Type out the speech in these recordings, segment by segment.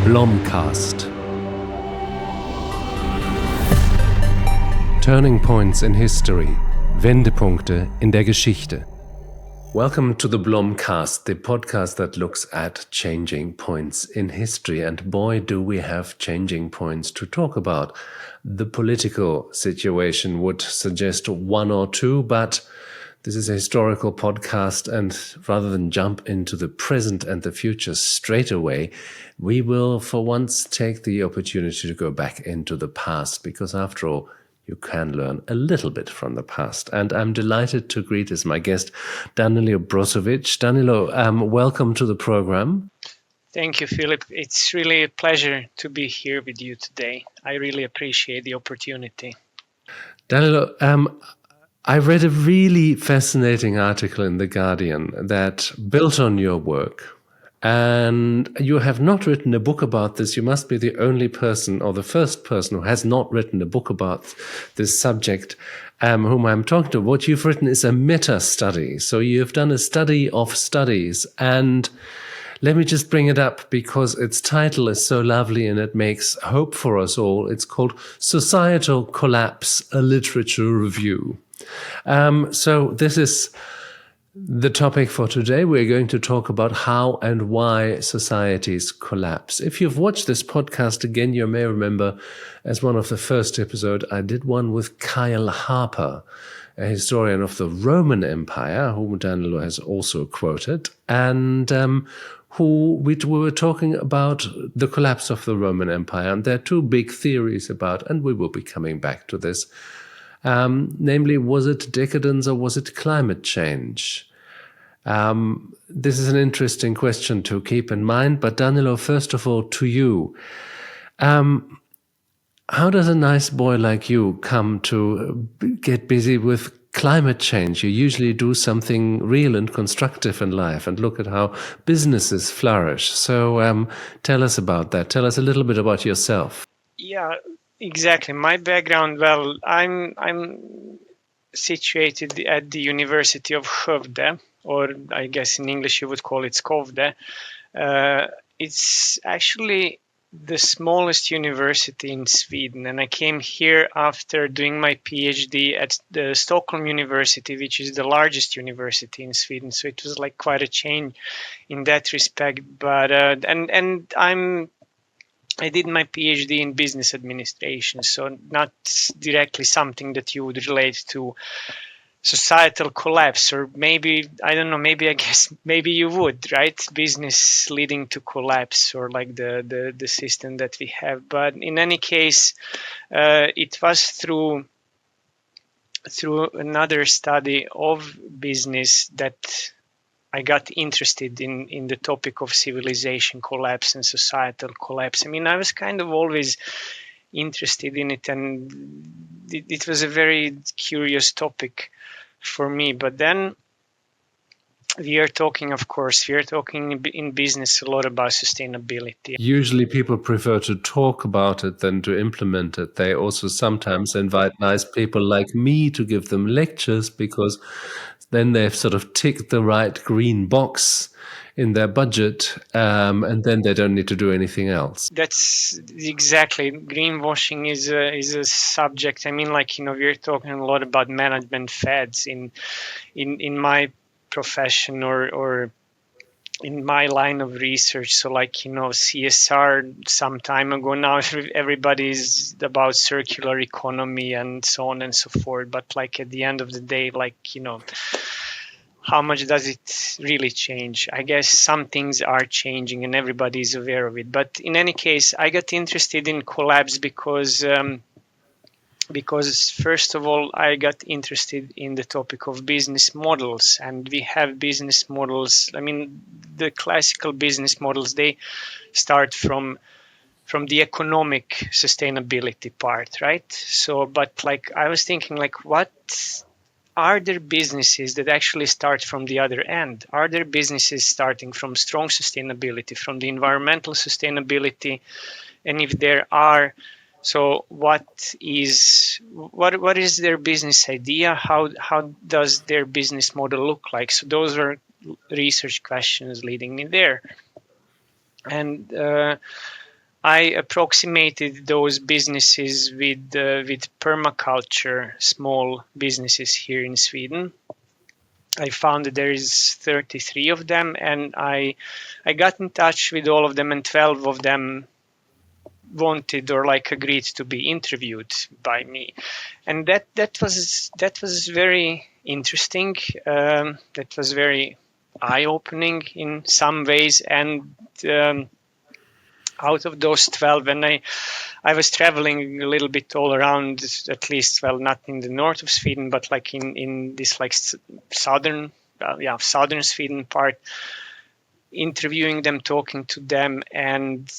Blomcast. Turning Points in History. Wendepunkte in der Geschichte. Welcome to the Blomcast, the podcast that looks at changing points in history. And boy, do we have changing points to talk about. The political situation would suggest one or two, but this is a historical podcast, and rather than jump into the present and the future straight away, we will for once take the opportunity to go back into the past, because after all, you can learn a little bit from the past. And I'm delighted to greet as my guest Danilo Brozovic. Danilo, welcome to the program. Thank you, Philip. It's really a pleasure to be here with you today. I really appreciate the opportunity. Danilo, I read a really fascinating article in The Guardian that built on your work. And you have not written a book about this. You must be the only person or the first person who has not written a book about this subject, whom I'm talking to. What you've written is a meta-study. So you've done a study of studies. And let me just bring it up because its title is so lovely and it makes hope for us all. It's called Societal Collapse, a Literature Review. So this is the topic for today. We're going to talk about how and why societies collapse. If you've watched this podcast again, you may remember as one of the first episodes, I did one with Kyle Harper, a historian of the Roman Empire, whom Danilo has also quoted, and who we were talking about the collapse of the Roman Empire. And there are two big theories about, and we will be coming back to this. Namely, was it decadence or was it climate change? This is an interesting question to keep in mind. But Danilo, first of all, to you, how does a nice boy like you come to get busy with climate change? You usually do something real and constructive in life and look at how businesses flourish. So tell us about that. Tell us a little bit about yourself. Yeah. Exactly. My background, well, I'm situated at the University of Skövde, or I guess in English you would call it Skövde. It's actually the smallest university in Sweden, and I came here after doing my PhD at the Stockholm University, which is the largest university in Sweden. So it was like quite a change in that respect. But I did my PhD in business administration, so not directly something that you would relate to societal collapse, or maybe, I don't know, maybe you would, right? Business leading to collapse, or like the system that we have. But in any case, it was through another study of business that I got interested in the topic of civilization collapse and societal collapse. I mean, I was kind of always interested in it, and it was a very curious topic for me. But then we are talking in business a lot about sustainability. Usually people prefer to talk about it than to implement it. They also sometimes invite nice people like me to give them lectures, because then they've sort of ticked the right green box in their budget, and then they don't need to do anything else. That's exactly. Greenwashing is a subject. I mean, like, we're talking a lot about management fads in my profession or in my line of research. So like, CSR some time ago, now everybody's about circular economy and so on and so forth. But like at the end of the day, like, how much does it really change? I guess some things are changing and everybody is aware of it. But in any case, I got interested in collapse because first of all, I got interested in the topic of business models, and we have business models. I mean, the classical business models, they start from the economic sustainability part, right? So, but like I was thinking, like, what are there businesses that actually start from the other end? Are there businesses starting from strong sustainability, from the environmental sustainability? And if there are, so what is their business idea? How does their business model look like? So those are research questions leading me there. And I approximated those businesses with permaculture, small businesses here in Sweden. I found that there is 33 of them, and I got in touch with all of them, and 12 of them wanted or like agreed to be interviewed by me, and that was very interesting. That was very eye-opening in some ways, and out of those 12, and I was traveling a little bit all around, at least, well, not in the north of Sweden, but like in this like southern Sweden part, interviewing them, talking to them, and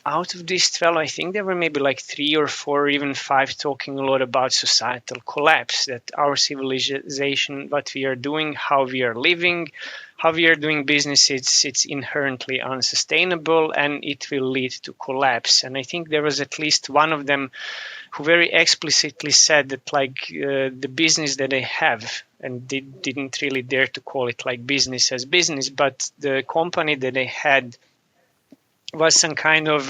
out of these 12, I think there were maybe like 3 or 4 or even 5 talking a lot about societal collapse, that our civilization, what we are doing, how we are living, how we are doing business, it's inherently unsustainable and it will lead to collapse. And I think there was at least one of them who very explicitly said that like the business that they have, and they didn't really dare to call it like business as business, but the company that they had was some kind of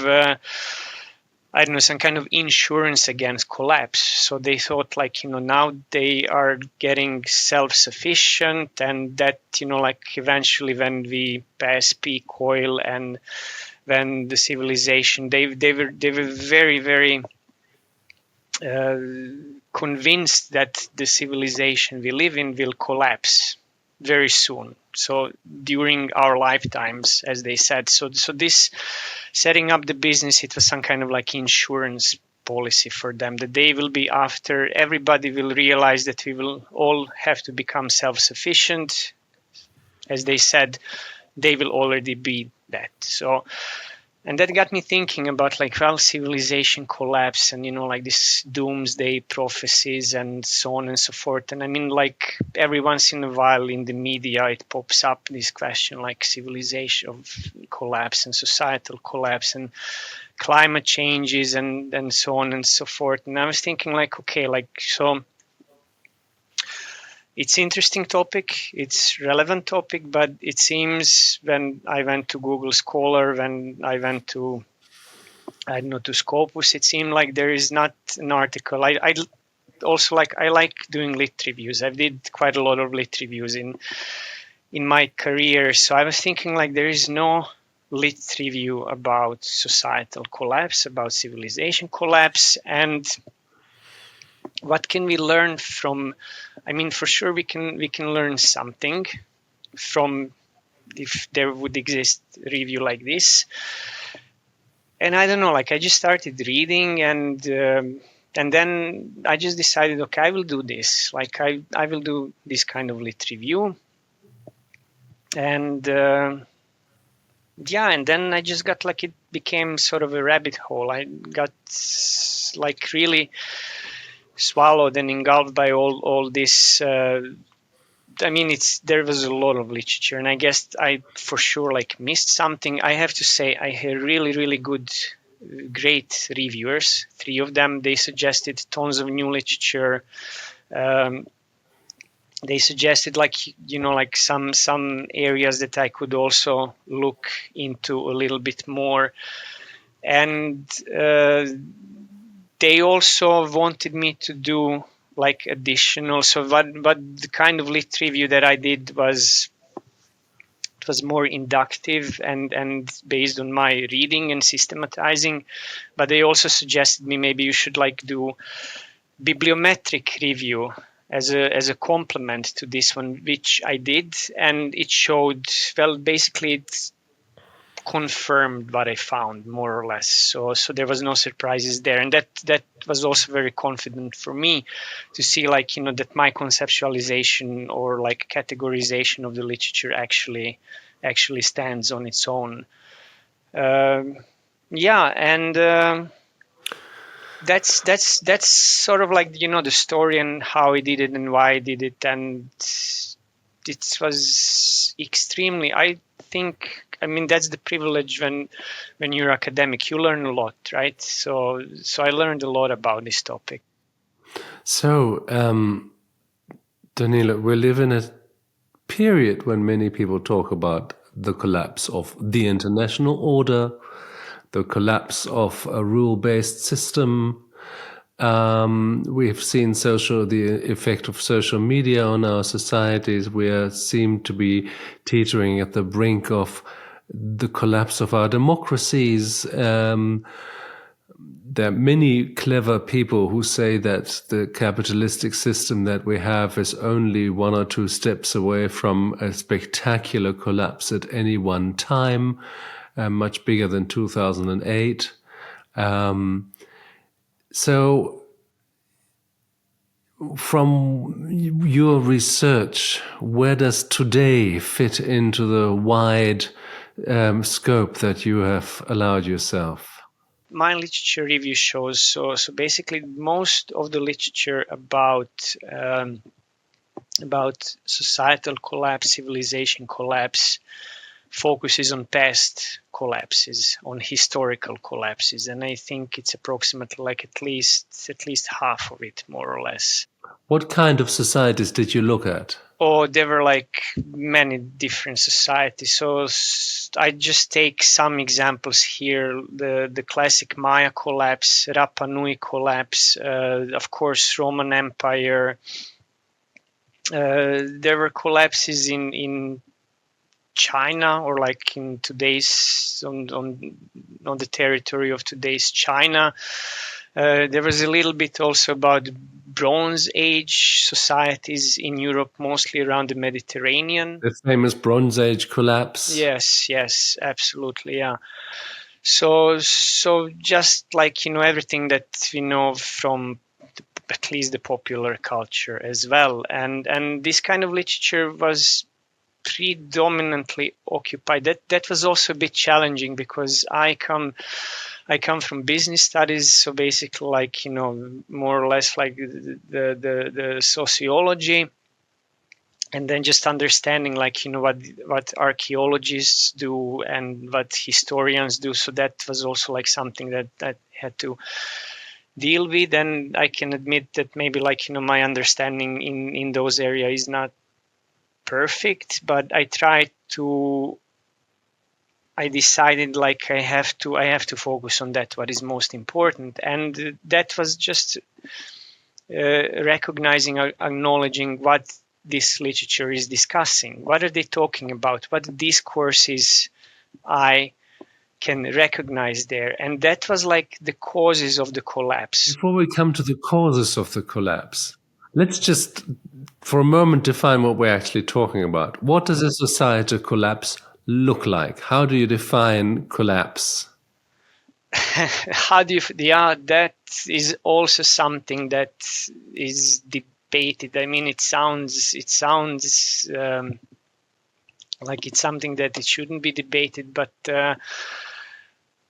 some kind of insurance against collapse. So they thought like, now they are getting self-sufficient, and that, like eventually when we pass peak oil and when the civilization, they were very, very convinced that the civilization we live in will collapse very soon. So during our lifetimes, as they said. So this setting up the business, it was some kind of like insurance policy for them, that they will be after, everybody will realize that we will all have to become self-sufficient. As they said, they will already be that. So, and that got me thinking about like, well, civilization collapse and, like this doomsday prophecies and so on and so forth. And I mean, like every once in a while in the media, it pops up this question like civilization of collapse and societal collapse and climate changes and so on and so forth. And I was thinking like, okay, like, so it's interesting topic, it's relevant topic, but it seems when I went to Google Scholar, when I went to, I don't know, to Scopus, it seemed like there is not an article. I also I like doing lit reviews. I did quite a lot of lit reviews in my career. So I was thinking like there is no lit review about societal collapse, about civilization collapse, and what can we learn from? I mean, for sure we can learn something from if there would exist a review like this. And I don't know, like I just started reading, and then I just decided, okay, I will do this. Like I will do this kind of lit review, and and then I just got like, it became sort of a rabbit hole. I got like really swallowed and engulfed by all this. I mean, there was a lot of literature, and I guess I for sure like missed something. I have to say, I had really, really good, great reviewers. 3 of them, they suggested tons of new literature. They suggested like, like some areas that I could also look into a little bit more, and they also wanted me to do like additional. So but the kind of lit review that I did was more inductive and based on my reading and systematizing. But they also suggested me maybe you should like do bibliometric review as a complement to this one, which I did, and it showed, well, basically it's confirmed what I found more or less. So there was no surprises there, and that was also very confident for me to see like, that my conceptualization or like categorization of the literature actually stands on its own. And that's sort of like, the story and how I did it and why I did it, and it was extremely, I think, I mean, that's the privilege when you're academic, you learn a lot, right? So I learned a lot about this topic. So, Danilo, we live in a period when many people talk about the collapse of the international order, the collapse of a rule-based system. We have seen the effect of social media on our societies. We seem to be teetering at the brink of the collapse of our democracies. There are many clever people who say that the capitalistic system that we have is only 1 or 2 steps away from a spectacular collapse at any one time, much bigger than 2008. So, from your research, where does today fit into the wide scope that you have allowed yourself? My literature review shows so basically most of the literature about societal collapse, civilization collapse, focuses on past collapses, on historical collapses, and I think it's approximately like at least half of it, more or less. What kind of societies did you look at? Oh, there were like many different societies. So I just take some examples here. The classic Maya collapse, Rapanui collapse, of course, Roman Empire. There were collapses in China, or like in today's on the territory of today's China. There was a little bit also about Bronze Age societies in Europe, mostly around the Mediterranean. The famous Bronze Age collapse. Yes, absolutely, yeah. So just like, everything that we know from at least the popular culture as well. And this kind of literature was predominantly occupied. That was also a bit challenging because I come from business studies, so basically like, more or less like the sociology, and then just understanding like, what archaeologists do and what historians do. So that was also like something that I had to deal with. And I can admit that maybe like, my understanding in those areas is not perfect, but I decided like I have to focus on that, what is most important. And that was just recognizing, acknowledging what this literature is discussing. What are they talking about? What discourses I can recognize there? And that was like the causes of the collapse. Before we come to the causes of the collapse, let's just for a moment define what we're actually talking about. What does a societal collapse look like? How do you define collapse? How do you? Yeah, that is also something that is debated. I mean, it sounds like it's something that it shouldn't be debated, but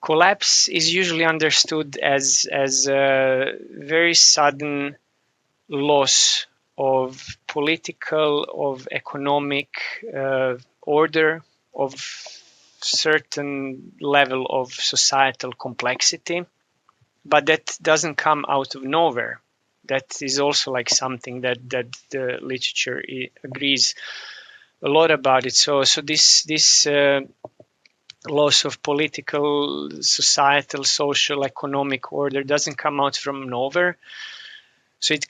collapse is usually understood as a very sudden loss of political, of economic order, of certain level of societal complexity, but that doesn't come out of nowhere. That is also like something that the literature agrees a lot about it. So this loss of political, societal, social, economic order doesn't come out from nowhere. So it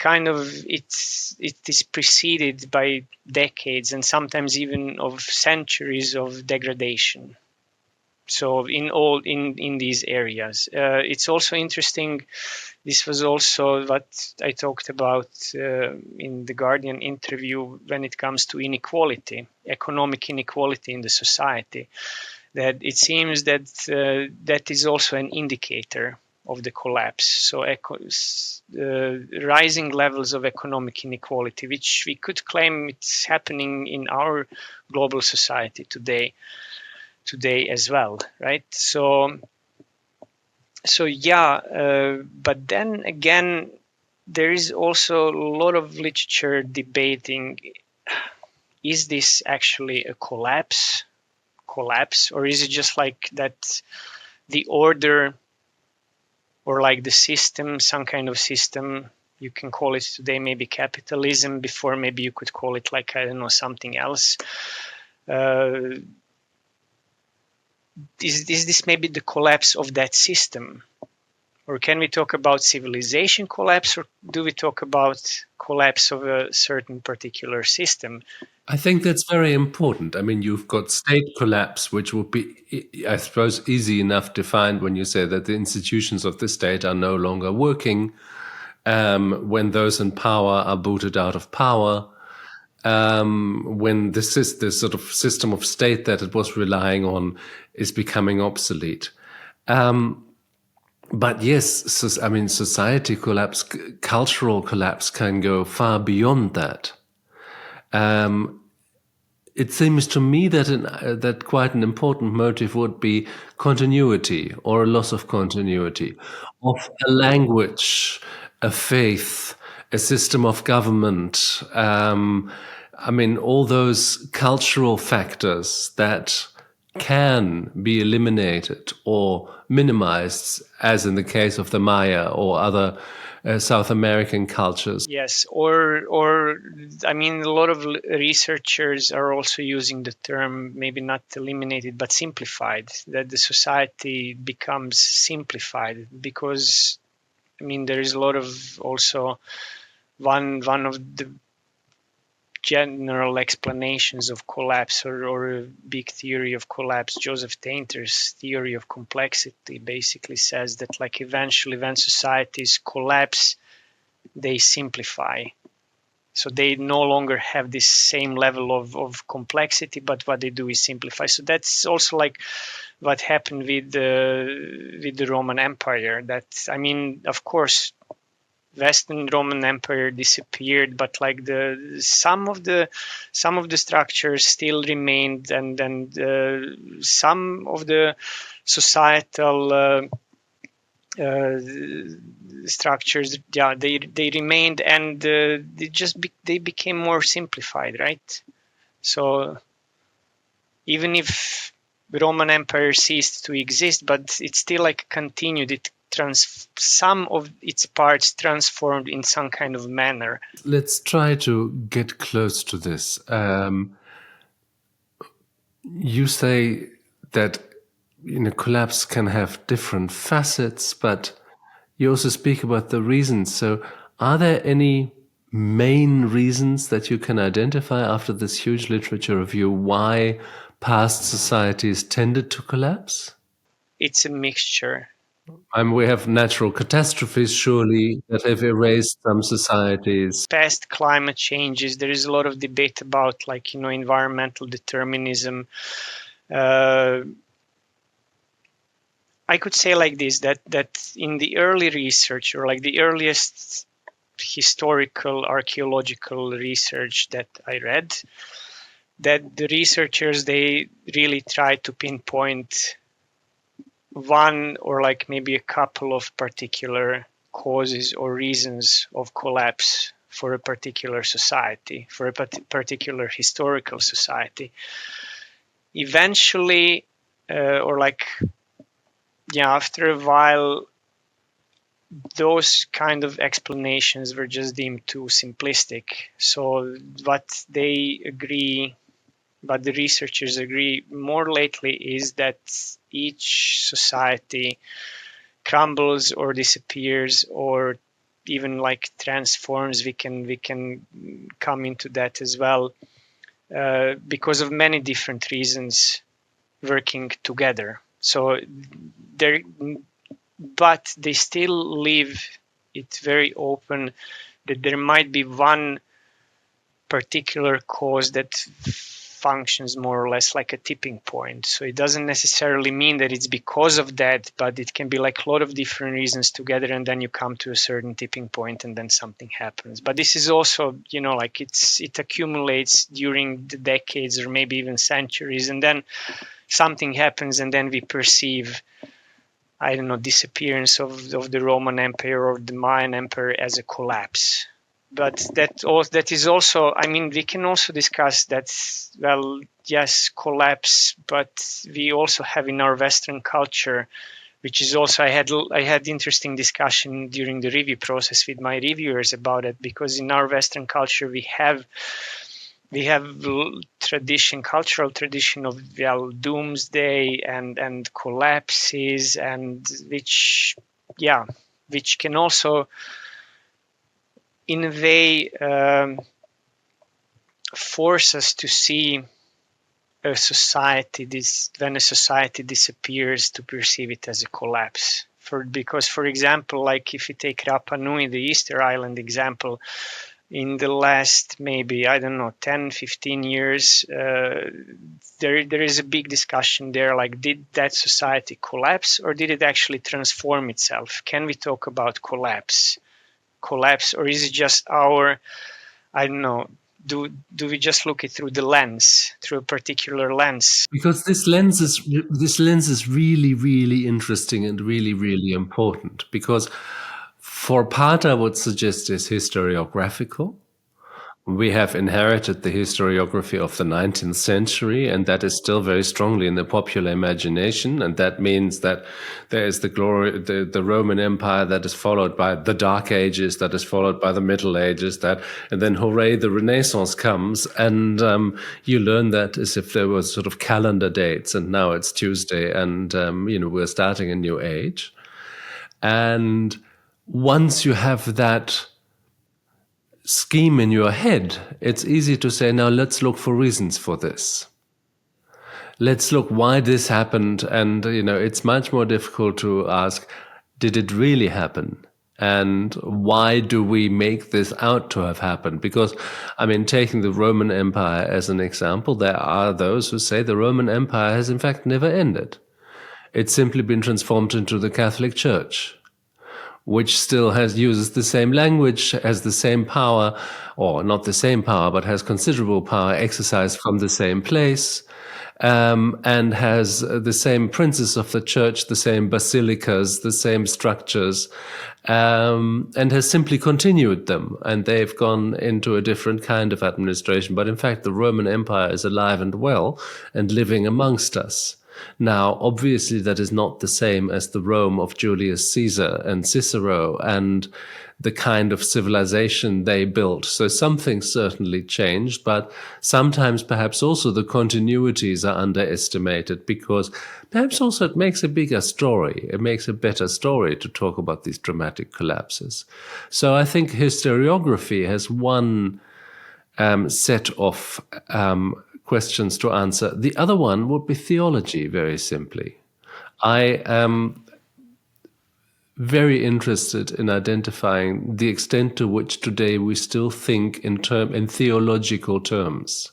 is preceded by decades and sometimes even of centuries of degradation. So in these areas, it's also interesting. This was also what I talked about in the Guardian interview when it comes to inequality, economic inequality in the society. That it seems that that is also an indicator of the collapse. So rising levels of economic inequality, which we could claim it's happening in our global society today as well, right? So yeah, but then again, there is also a lot of literature debating, is this actually a collapse, or is it just like that the order, or like the system, some kind of system, you can call it today maybe capitalism, before maybe you could call it like, I don't know, something else. is this maybe the collapse of that system? Or can we talk about civilization collapse, or do we talk about collapse of a certain particular system? I think that's very important. I mean, you've got state collapse, which would be, I suppose, easy enough defined when you say that the institutions of the state are no longer working, when those in power are booted out of power, when this sort of system of state that it was relying on is becoming obsolete. But yes, I mean, society collapse, cultural collapse can go far beyond that. It seems to me that that quite an important motive would be continuity or a loss of continuity of a language, a faith, a system of government. I mean, all those cultural factors that can be eliminated or minimized, as in the case of the Maya or other South American cultures. Yes, or I mean, a lot of researchers are also using the term maybe not eliminated but simplified, that the society becomes simplified, because I mean there is a lot of also one of the general explanations of collapse, or a big theory of collapse, Joseph Tainter's theory of complexity, basically says that like eventually when societies collapse, they simplify. So they no longer have this same level of complexity, but what they do is simplify. So that's also like what happened with the Roman Empire. That, I mean, of course, Western Roman Empire disappeared, but like some of the structures still remained, and some of the societal structures, yeah, they remained, and they became more simplified, right? So even if the Roman Empire ceased to exist, but it still like continued. It some of its parts transformed in some kind of manner. Let's try to get close to this. You say that collapse can have different facets, but you also speak about the reasons. So, are there any main reasons that you can identify after this huge literature review why past societies tended to collapse? It's a mixture. We have natural catastrophes, surely, that have erased some societies. Past climate changes. There is a lot of debate about, like, environmental determinism. I could say like this, that in the early research, or like the earliest historical archaeological research that I read, that the researchers, they really tried to pinpoint one or like maybe a couple of particular causes or reasons of collapse for a particular society, for a particular historical society. Eventually, after a while, those kind of explanations were just deemed too simplistic. So what the researchers agree more lately is that each society crumbles or disappears or even like transforms. We can come into that as well, because of many different reasons working together. So but they still leave it very open that there might be one particular cause that functions more or less like a tipping point. So it doesn't necessarily mean that it's because of that, but it can be like a lot of different reasons together, and then you come to a certain tipping point and then something happens. But this is also, like it accumulates during the decades or maybe even centuries, and then something happens, and then we perceive, I don't know, disappearance of the Roman Empire or the Mayan Empire as a collapse. But that is also, I mean, we can also discuss that, well, yes, collapse, but we also have in our Western culture, which is also, I had interesting discussion during the review process with my reviewers about it, because in our Western culture we have we have cultural tradition of doomsday and collapses, and which can also in a way force us to see a society when a society disappears, to perceive it as a collapse. Because for example, like if you take Rapanui, the Easter Island example, in the last maybe, I don't know, 10, 15 years, there is a big discussion there, like did that society collapse or did it actually transform itself? Can we talk about collapse, or is it just our, I don't know, do we just look it through a particular lens? Because this lens is really, really interesting and really, really important. Because for part, I would suggest is historiographical. We have inherited the historiography of the 19th century, and that is still very strongly in the popular imagination. And that means that there is the Roman Empire that is followed by the Dark Ages, that is followed by the Middle Ages, and then hooray, the Renaissance comes, and you learn that as if there was sort of calendar dates, and now it's Tuesday, and we're starting a new age. And once you have that scheme in your head, it's easy to say, now let's look for reasons for this. Let's look why this happened. And, it's much more difficult to ask, did it really happen? And why do we make this out to have happened? Because, taking the Roman Empire as an example, there are those who say the Roman Empire has in fact never ended. It's simply been transformed into the Catholic Church, which still uses the same language, has the same power, or not the same power, but has considerable power exercised from the same place, and has the same princes of the church, the same basilicas, the same structures, and has simply continued them. And they've gone into a different kind of administration. But in fact, the Roman Empire is alive and well and living amongst us. Now, obviously, that is not the same as the Rome of Julius Caesar and Cicero and the kind of civilization they built. So something certainly changed, but sometimes perhaps also the continuities are underestimated, because perhaps also it makes a bigger story. It makes a better story to talk about these dramatic collapses. So I think historiography has one set of questions to answer. The other one would be theology, very simply. I am very interested in identifying the extent to which today we still think in theological terms,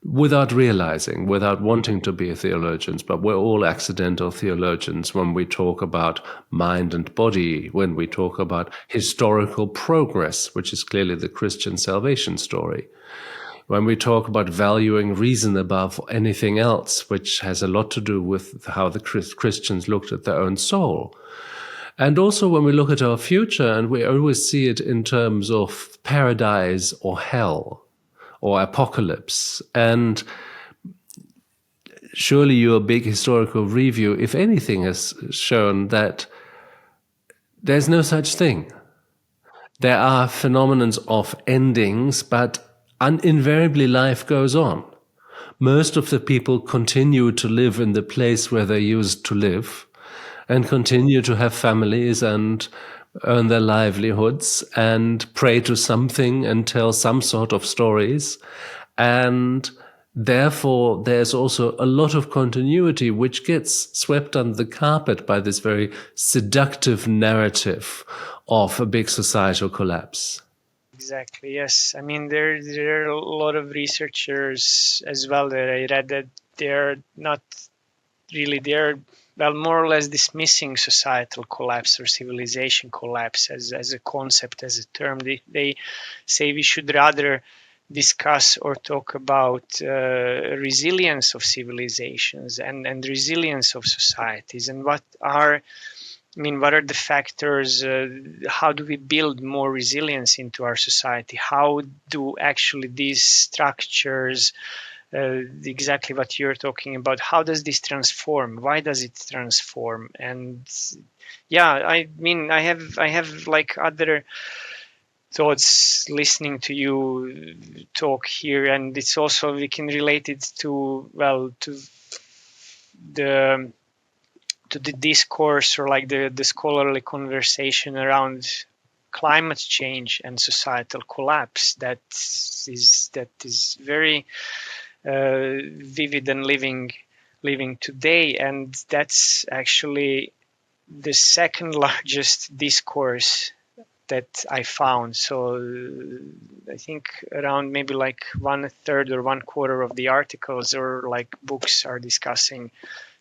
without realizing, without wanting to be theologians, but we're all accidental theologians when we talk about mind and body, when we talk about historical progress, which is clearly the Christian salvation story, when we talk about valuing reason above anything else, which has a lot to do with how the Christians looked at their own soul. And also when we look at our future, and we always see it in terms of paradise or hell or apocalypse. And surely your big historical review, if anything, has shown that there's no such thing. There are phenomena of endings, but invariably life goes on. Most of the people continue to live in the place where they used to live and continue to have families and earn their livelihoods and pray to something and tell some sort of stories. And therefore, there's also a lot of continuity which gets swept under the carpet by this very seductive narrative of a big societal collapse. Exactly, yes. There are a lot of researchers as well that I read that they're not really, more or less dismissing societal collapse or civilization collapse as a concept, as a term. They say we should rather discuss or talk about resilience of civilizations and resilience of societies, and what are the factors, how do we build more resilience into our society? How do actually these structures, exactly what you're talking about, how does this transform? Why does it transform? And I have like other thoughts listening to you talk here, and it's also, we can relate it to, well, to the discourse, or like the scholarly conversation around climate change and societal collapse that is very vivid and living today. And that's actually the second largest discourse that I found. So I think around maybe like 1/3 or 1/4 of the articles or like books are discussing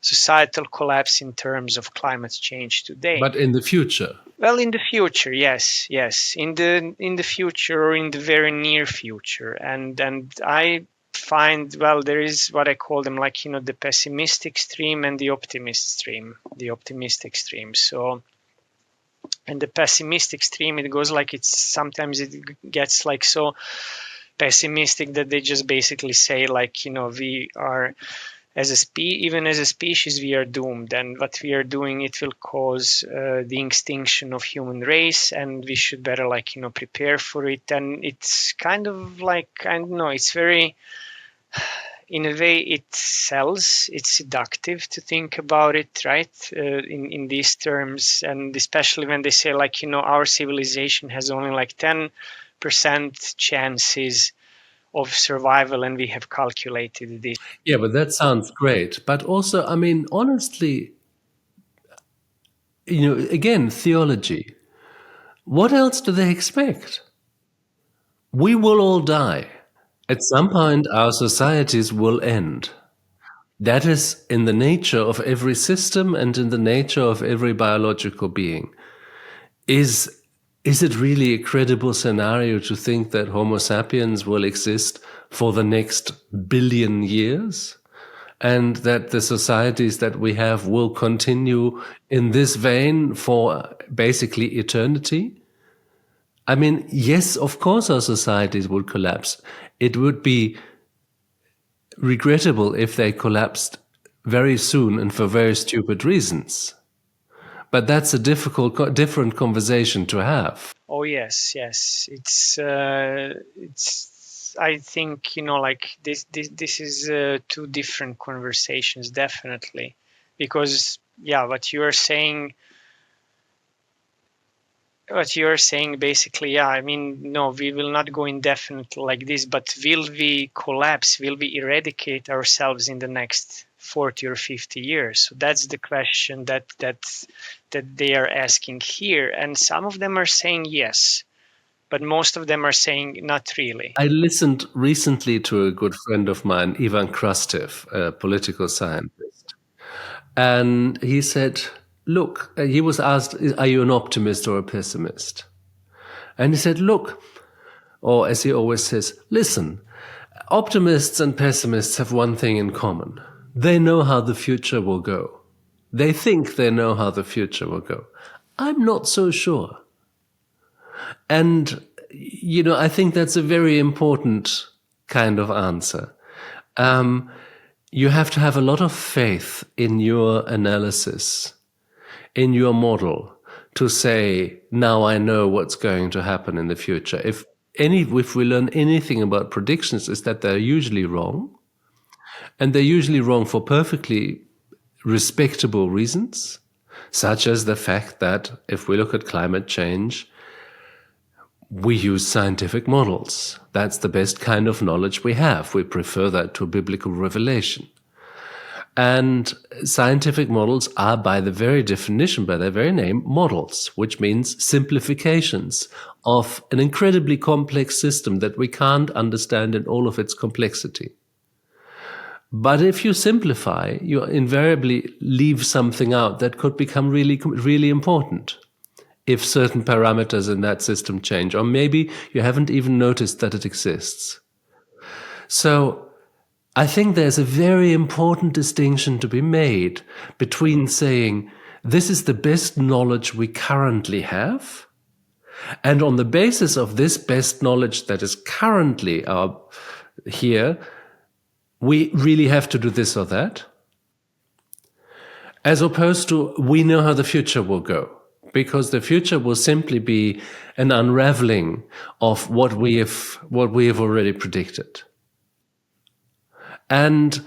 societal collapse in terms of climate change today. But in the future? Well, in the future, yes. In the future, or in the very near future. And I find, well, there is what I call them, like, the pessimistic stream and the optimistic stream. So, and the pessimistic stream, it goes like, sometimes it gets like so pessimistic that they just basically say, like, we are, even as a species, we are doomed, and what we are doing, it will cause the extinction of human race, and we should better, like, prepare for it. And it's kind of like, I don't know, it's very, in a way, it sells, it's seductive to think about it, right, in these terms. And especially when they say, like, our civilization has only like 10% chances of survival, and we have calculated this. Yeah, but that sounds great. But also, I mean, honestly, again, theology. What else do they expect? We will all die. At some point, our societies will end. That is in the nature of every system and in the nature of every biological being. Is it really a credible scenario to think that Homo sapiens will exist for the next billion years? And that the societies that we have will continue in this vein for basically eternity? I mean, yes, of course our societies would collapse. It would be regrettable if they collapsed very soon and for very stupid reasons. But that's a different conversation to have. Oh yes. It's I think, like this is two different conversations, definitely, because what you're saying basically, I mean, no, we will not go indefinite like this, but will we collapse? Will we eradicate ourselves in the next 40 or 50 years? So that's the question that they are asking here. And some of them are saying yes, but most of them are saying not really. I listened recently to a good friend of mine, Ivan Krastev, a political scientist. And he said, look, he was asked, are you an optimist or a pessimist? And he said, look, or as he always says, listen, optimists and pessimists have one thing in common. They know how the future will go. They think they know how the future will go. I'm not so sure. And, I think that's a very important kind of answer. You have to have a lot of faith in your analysis, in your model, to say, now I know what's going to happen in the future. If we learn anything about predictions, is that they're usually wrong. And they're usually wrong for perfectly respectable reasons, such as the fact that if we look at climate change, we use scientific models. That's the best kind of knowledge we have. We prefer that to biblical revelation. And scientific models are, by the very definition, by their very name, models, which means simplifications of an incredibly complex system that we can't understand in all of its complexity. But if you simplify, you invariably leave something out that could become really, really important if certain parameters in that system change, or maybe you haven't even noticed that it exists. So I think there's a very important distinction to be made between saying, this is the best knowledge we currently have, and on the basis of this best knowledge that is currently here, we really have to do this or that, as opposed to, we know how the future will go. because the future will simply be an unraveling of what we have already predicted. And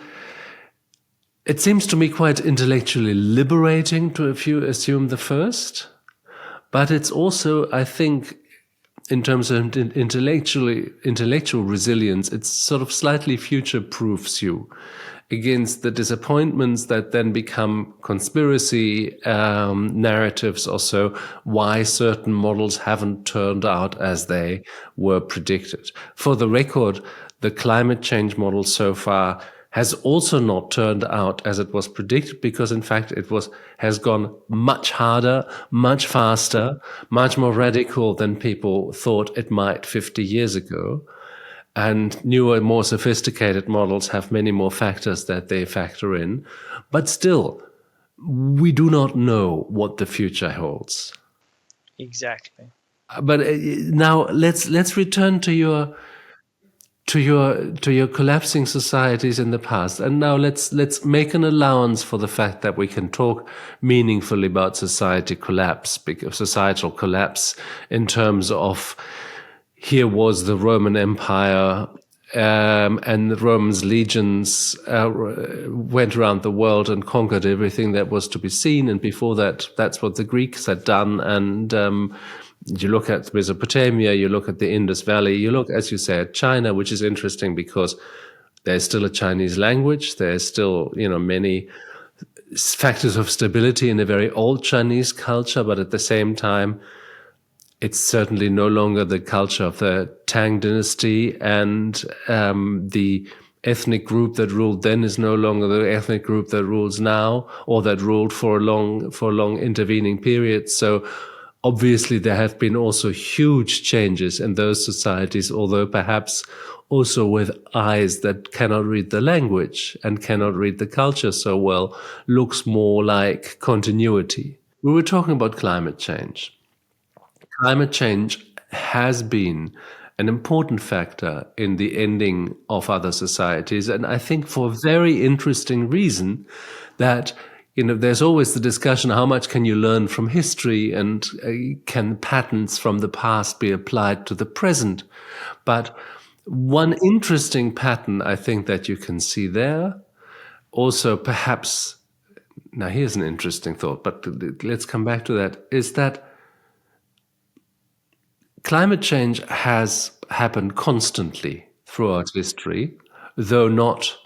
it seems to me quite intellectually liberating to assume the first, but it's also, I think, in terms of intellectual resilience, it's sort of slightly future-proofs you against the disappointments that then become conspiracy narratives or so, why certain models haven't turned out as they were predicted. For the record, the climate change model so far has also not turned out as it was predicted, because in fact has gone much harder, much faster, much more radical than people thought it might 50 years ago. And newer, more sophisticated models have many more factors that they factor in. But still, we do not know what the future holds. Exactly. But now let's return to your collapsing societies in the past, and now let's make an allowance for the fact that we can talk meaningfully about societal collapse in terms of, here was the Roman Empire, and the Romans' legions went around the world and conquered everything that was to be seen, and before that, that's what the Greeks had done. And you look at Mesopotamia, you look at the Indus Valley, you look, as you said, China, which is interesting because there's still a Chinese language, there's still, many factors of stability in a very old Chinese culture, but at the same time, it's certainly no longer the culture of the Tang dynasty, and the ethnic group that ruled then is no longer the ethnic group that rules now, or that ruled for a long intervening period. So obviously, there have been also huge changes in those societies, although perhaps also with eyes that cannot read the language and cannot read the culture so well, looks more like continuity. We were talking about climate change. Climate change has been an important factor in the ending of other societies, and I think for a very interesting reason that there's always the discussion, how much can you learn from history, and can patterns from the past be applied to the present? But one interesting pattern I think that you can see there, also perhaps, now here's an interesting thought, but let's come back to that, is that climate change has happened constantly throughout history, though not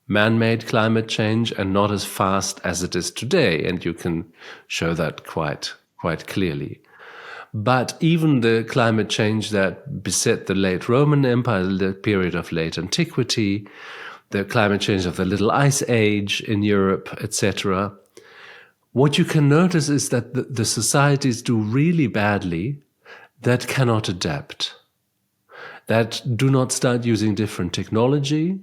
man-made climate change and not as fast as it is today, and you can show that quite clearly. But even the climate change that beset the late Roman Empire, the period of late antiquity, the climate change of the Little Ice Age in Europe, etc., what you can notice is that the societies do really badly that cannot adapt, that do not start using different technology,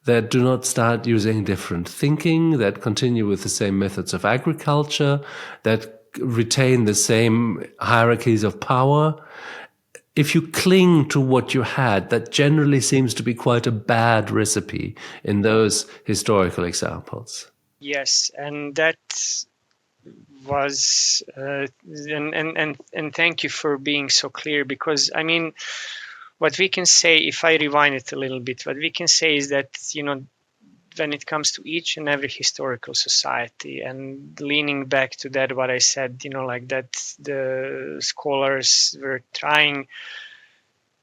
that do not start using different thinking, that continue with the same methods of agriculture, that retain the same hierarchies of power. If you cling to what you had, that generally seems to be quite a bad recipe in those historical examples. Yes, and that was and thank you for being so clear, because what we can say, if I rewind it a little bit, what we can say is that when it comes to each and every historical society, and leaning back to that, what I said, like that the scholars were trying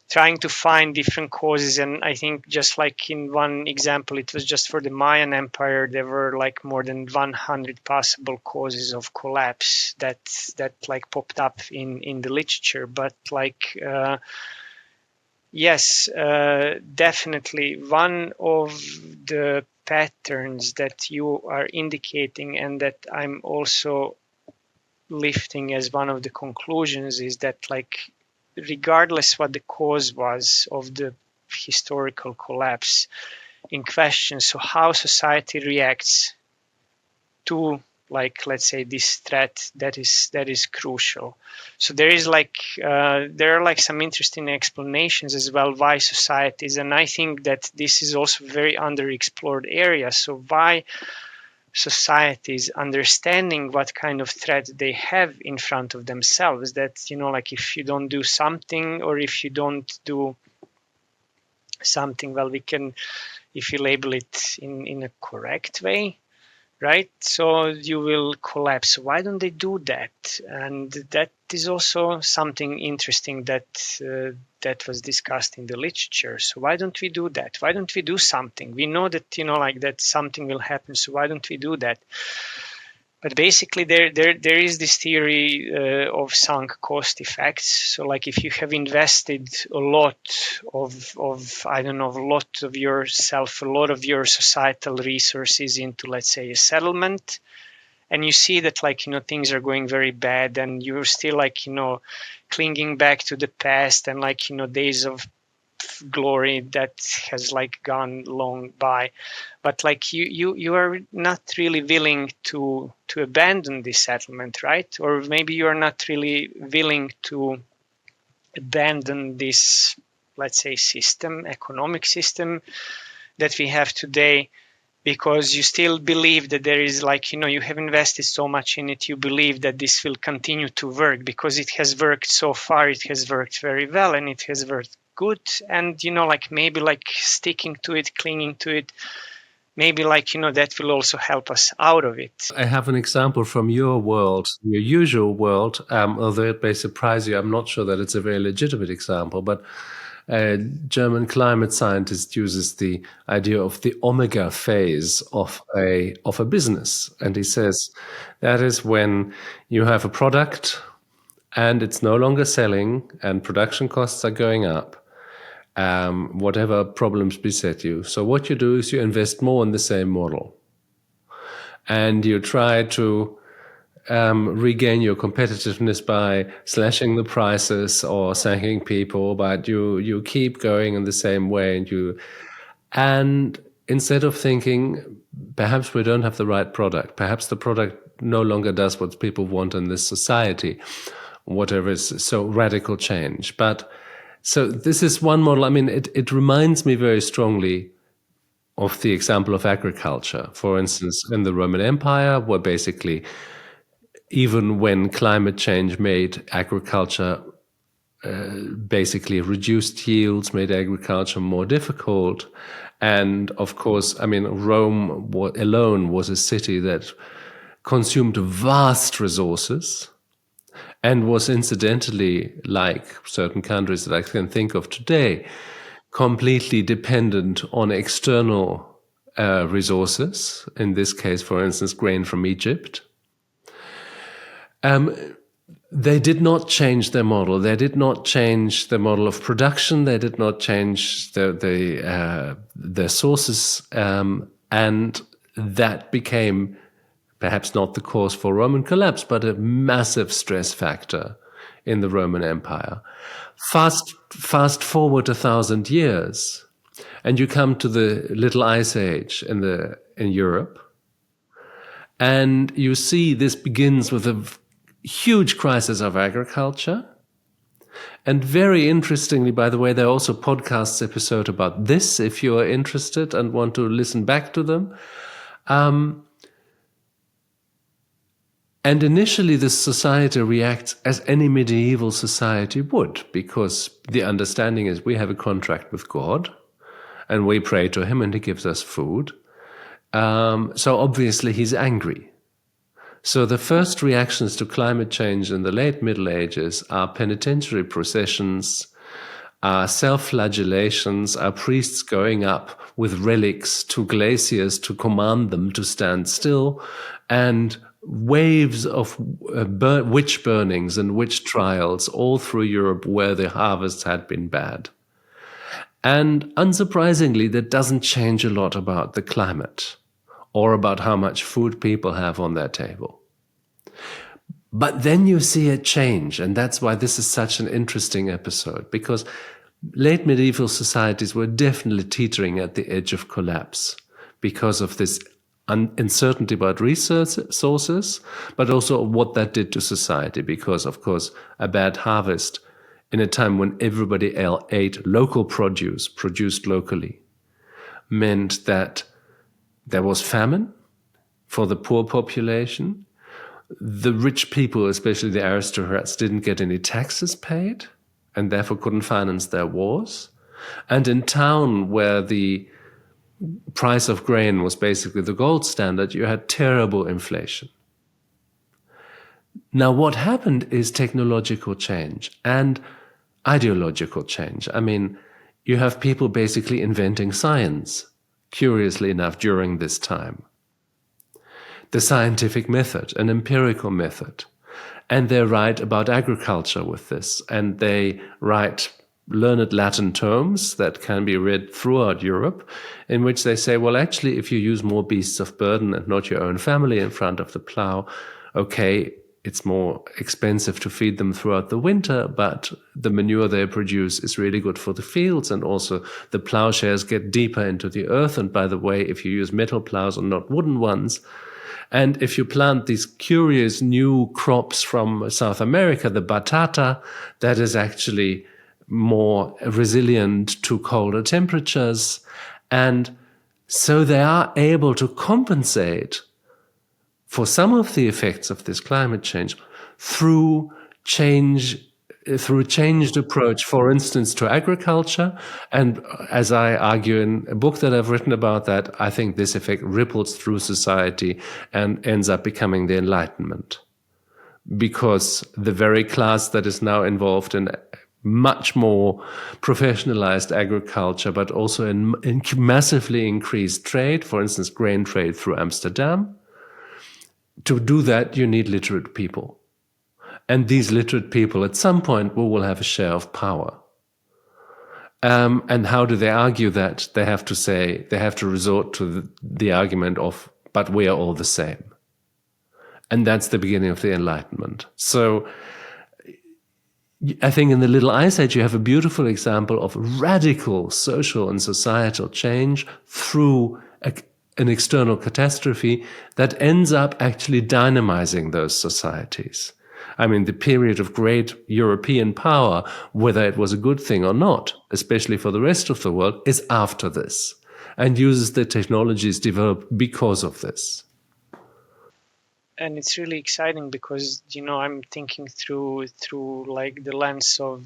to find different causes. And I think, just like in one example, it was just for the Mayan Empire, there were like more than 100 possible causes of collapse that like popped up in the literature. But yes, definitely one of the patterns that you are indicating, and that I'm also lifting as one of the conclusions, is that regardless what the cause was of the historical collapse in question, so how society reacts to, let's say, this threat, that is crucial. So there is there are some interesting explanations as well why societies, and I think that this is also very underexplored area. So why societies understanding what kind of threat they have in front of themselves, that like if you don't do something, or if you don't do something, well, we can, if you label it in a correct way, right, so you will collapse. Why don't they do that? And that is also something interesting that that was discussed in the literature. So why don't we do that? Why don't we do something? We know that like that something will happen, so why don't we do that? But basically there is this theory of sunk cost effects. So like if you have invested a lot of I don't know, a lot of yourself, a lot of your societal resources into, let's say, a settlement, and you see that like things are going very bad, and you're still like clinging back to the past, and like days of glory that has like gone long by, but like you are not really willing to abandon this settlement, right? Or maybe you are not really willing to abandon this, let's say, economic system that we have today, because you still believe that there is like you have invested so much in it, you believe that this will continue to work because it has worked so far, it has worked very well, and it has worked good, and like maybe like sticking to it, clinging to it, maybe like that will also help us out of it. I have an example from your world, your usual world, although it may surprise you. I'm not sure that it's a very legitimate example, but a German climate scientist uses the idea of the omega phase of a business, and he says that is when you have a product and it's no longer selling and production costs are going up, whatever problems beset you. So what you do is you invest more in the same model, and you try to regain your competitiveness by slashing the prices or sacking people, but you keep going in the same way, and instead of thinking perhaps we don't have the right product, perhaps the product no longer does what people want in this society, whatever is so radical change. But so this is one model. I mean, it reminds me very strongly of the example of agriculture, for instance, in the Roman Empire, where basically even when climate change made agriculture, basically reduced yields, made agriculture more difficult. And of course, I mean, Rome alone was a city that consumed vast resources and was incidentally, like certain countries that I can think of today, completely dependent on external resources. In this case, for instance, grain from Egypt. They did not change their model. They did not change the model of production. They did not change their sources, and that became perhaps not the cause for Roman collapse, but a massive stress factor in the Roman Empire. Fast forward 1,000 years, and you come to the Little Ice Age in Europe, and you see this begins with a huge crisis of agriculture. And very interestingly, by the way, there are also podcasts episode about this if you are interested and want to listen back to them. And initially, this society reacts as any medieval society would, because the understanding is we have a contract with God, and we pray to him, and he gives us food. So obviously, he's angry. So the first reactions to climate change in the late Middle Ages are penitentiary processions, are self-flagellations, are priests going up with relics to glaciers to command them to stand still, and waves of witch burnings and witch trials all through Europe where the harvests had been bad. And unsurprisingly, that doesn't change a lot about the climate or about how much food people have on their table. But then you see a change, and that's why this is such an interesting episode, because late medieval societies were definitely teetering at the edge of collapse because of this uncertainty about resource sources, but also what that did to society, because, of course, a bad harvest in a time when everybody ate local produce, produced locally, meant that there was famine, for the poor population. The rich people, especially the aristocrats, didn't get any taxes paid and therefore couldn't finance their wars. And in town, where the price of grain was basically the gold standard, you had terrible inflation. Now, what happened is technological change and ideological change. I mean, you have people basically inventing science, curiously enough, during this time. The scientific method, an empirical method. And they write about agriculture with this, and they write learned Latin terms that can be read throughout Europe, in which they say, well, actually, if you use more beasts of burden and not your own family in front of the plow, okay, it's more expensive to feed them throughout the winter, but the manure they produce is really good for the fields, and also the plowshares get deeper into the earth. And by the way, if you use metal plows and not wooden ones, and if you plant these curious new crops from South America, the batata, that is actually more resilient to colder temperatures. And so they are able to compensate for some of the effects of this climate change through changed approach, for instance, to agriculture. And as I argue in a book that I've written about that, I think this effect ripples through society and ends up becoming the Enlightenment. Because the very class that is now involved in much more professionalized agriculture, but also in massively increased trade, for instance, grain trade through Amsterdam. To do that, you need literate people. And these literate people, at some point, will have a share of power. And how do they argue that? They have to resort to the argument of, but we are all the same. And that's the beginning of the Enlightenment. So I think in the Little Ice Age, you have a beautiful example of radical social and societal change through an external catastrophe that ends up actually dynamizing those societies. I mean, the period of great European power, whether it was a good thing or not, especially for the rest of the world, is after this and uses the technologies developed because of this. And it's really exciting because, I'm thinking through like the lens of,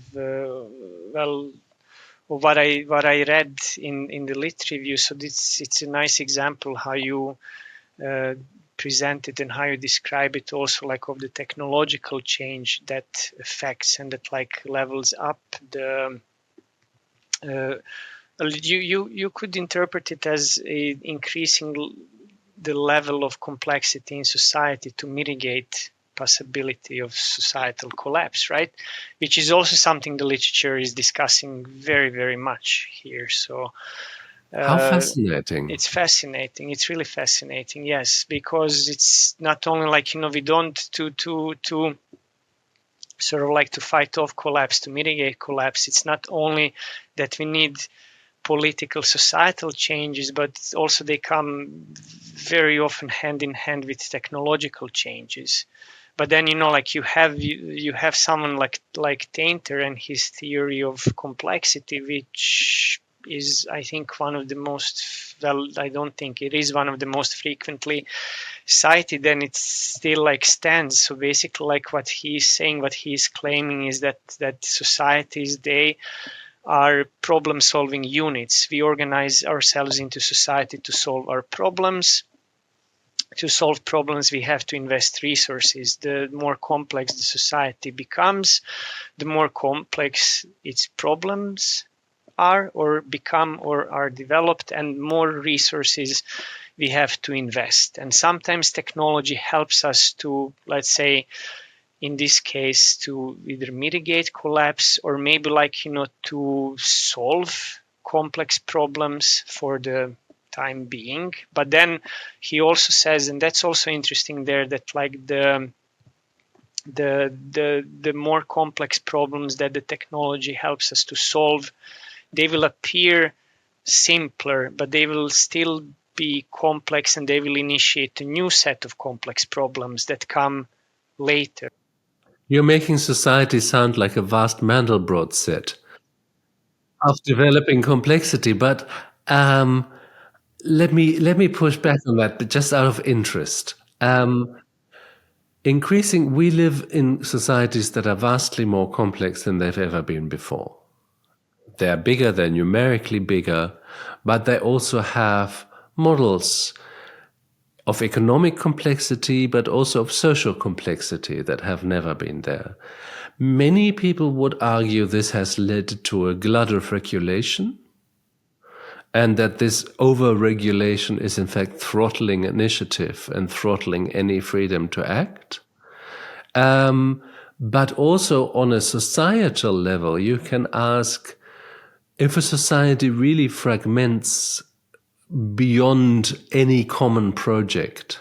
what I read in the lit review. So it's a nice example how you present it and how you describe it, also like of the technological change that affects and that like levels up the. You could interpret it as increasing the level of complexity in society to mitigate possibility of societal collapse, right? Which is also something the literature is discussing very, very much here. So how fascinating. It's fascinating. It's really fascinating, yes, because it's not only like, we don't to sort of like to fight off collapse, to mitigate collapse. It's not only that we need political societal changes, but also they come very often hand in hand with technological changes. But then like you have someone like Tainter and his theory of complexity, which is, I think, one of the most, well, I don't think it is one of the most frequently cited, and it still like stands. So basically, like what he's saying, what he's claiming is that societies, they are problem-solving units. We organize ourselves into society to solve our problems. To solve problems, we have to invest resources. The more complex the society becomes, the more complex its problems are or become or are developed, and more resources we have to invest. And sometimes technology helps us to, let's say, in this case, to either mitigate collapse or maybe to solve complex problems for the time being. But then he also says, and that's also interesting there, that like the more complex problems that the technology helps us to solve, they will appear simpler, but they will still be complex, and they will initiate a new set of complex problems that come later. You're making society sound like a vast Mandelbrot set of developing complexity, but Let me push back on that, but just out of interest. We live in societies that are vastly more complex than they've ever been before. They're bigger, they're numerically bigger, but they also have models of economic complexity, but also of social complexity that have never been there. Many people would argue this has led to a glut of regulation, and that this over-regulation is in fact throttling initiative and throttling any freedom to act. But also on a societal level, you can ask if a society really fragments beyond any common project,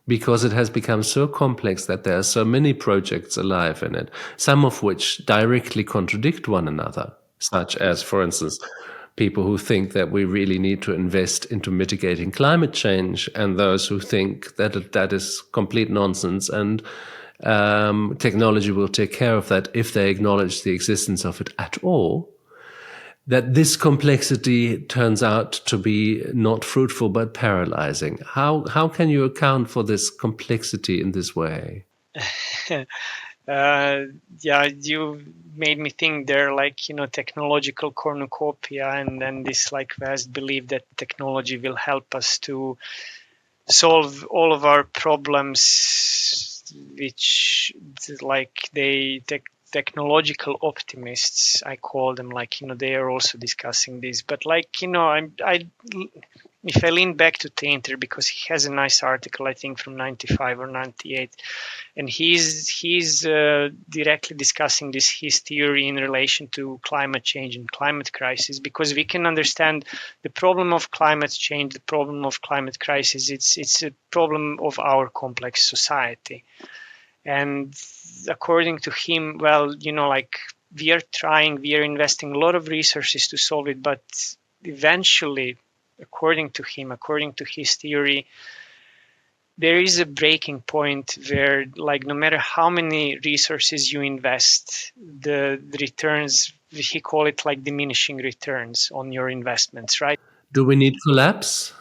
because it has become so complex that there are so many projects alive in it, some of which directly contradict one another, such as, for instance, people who think that we really need to invest into mitigating climate change, and those who think that that is complete nonsense and technology will take care of that if they acknowledge the existence of it at all. That this complexity turns out to be not fruitful but paralyzing. How can you account for this complexity in this way? Yeah, you made me think there, like, technological cornucopia, and then this like vast belief that technology will help us to solve all of our problems, which like technological optimists, I call them, like, they are also discussing this. But like, if I lean back to Tainter, because he has a nice article, I think from 95 or 98, and he's directly discussing his theory in relation to climate change and climate crisis, because we can understand the problem of climate change, the problem of climate crisis. It's a problem of our complex society. And according to him, well, like, we are investing a lot of resources to solve it, but eventually, according to him, according to his theory, there is a breaking point where, like, no matter how many resources you invest, the returns, he call it like diminishing returns on your investments, right? Do we need collapse?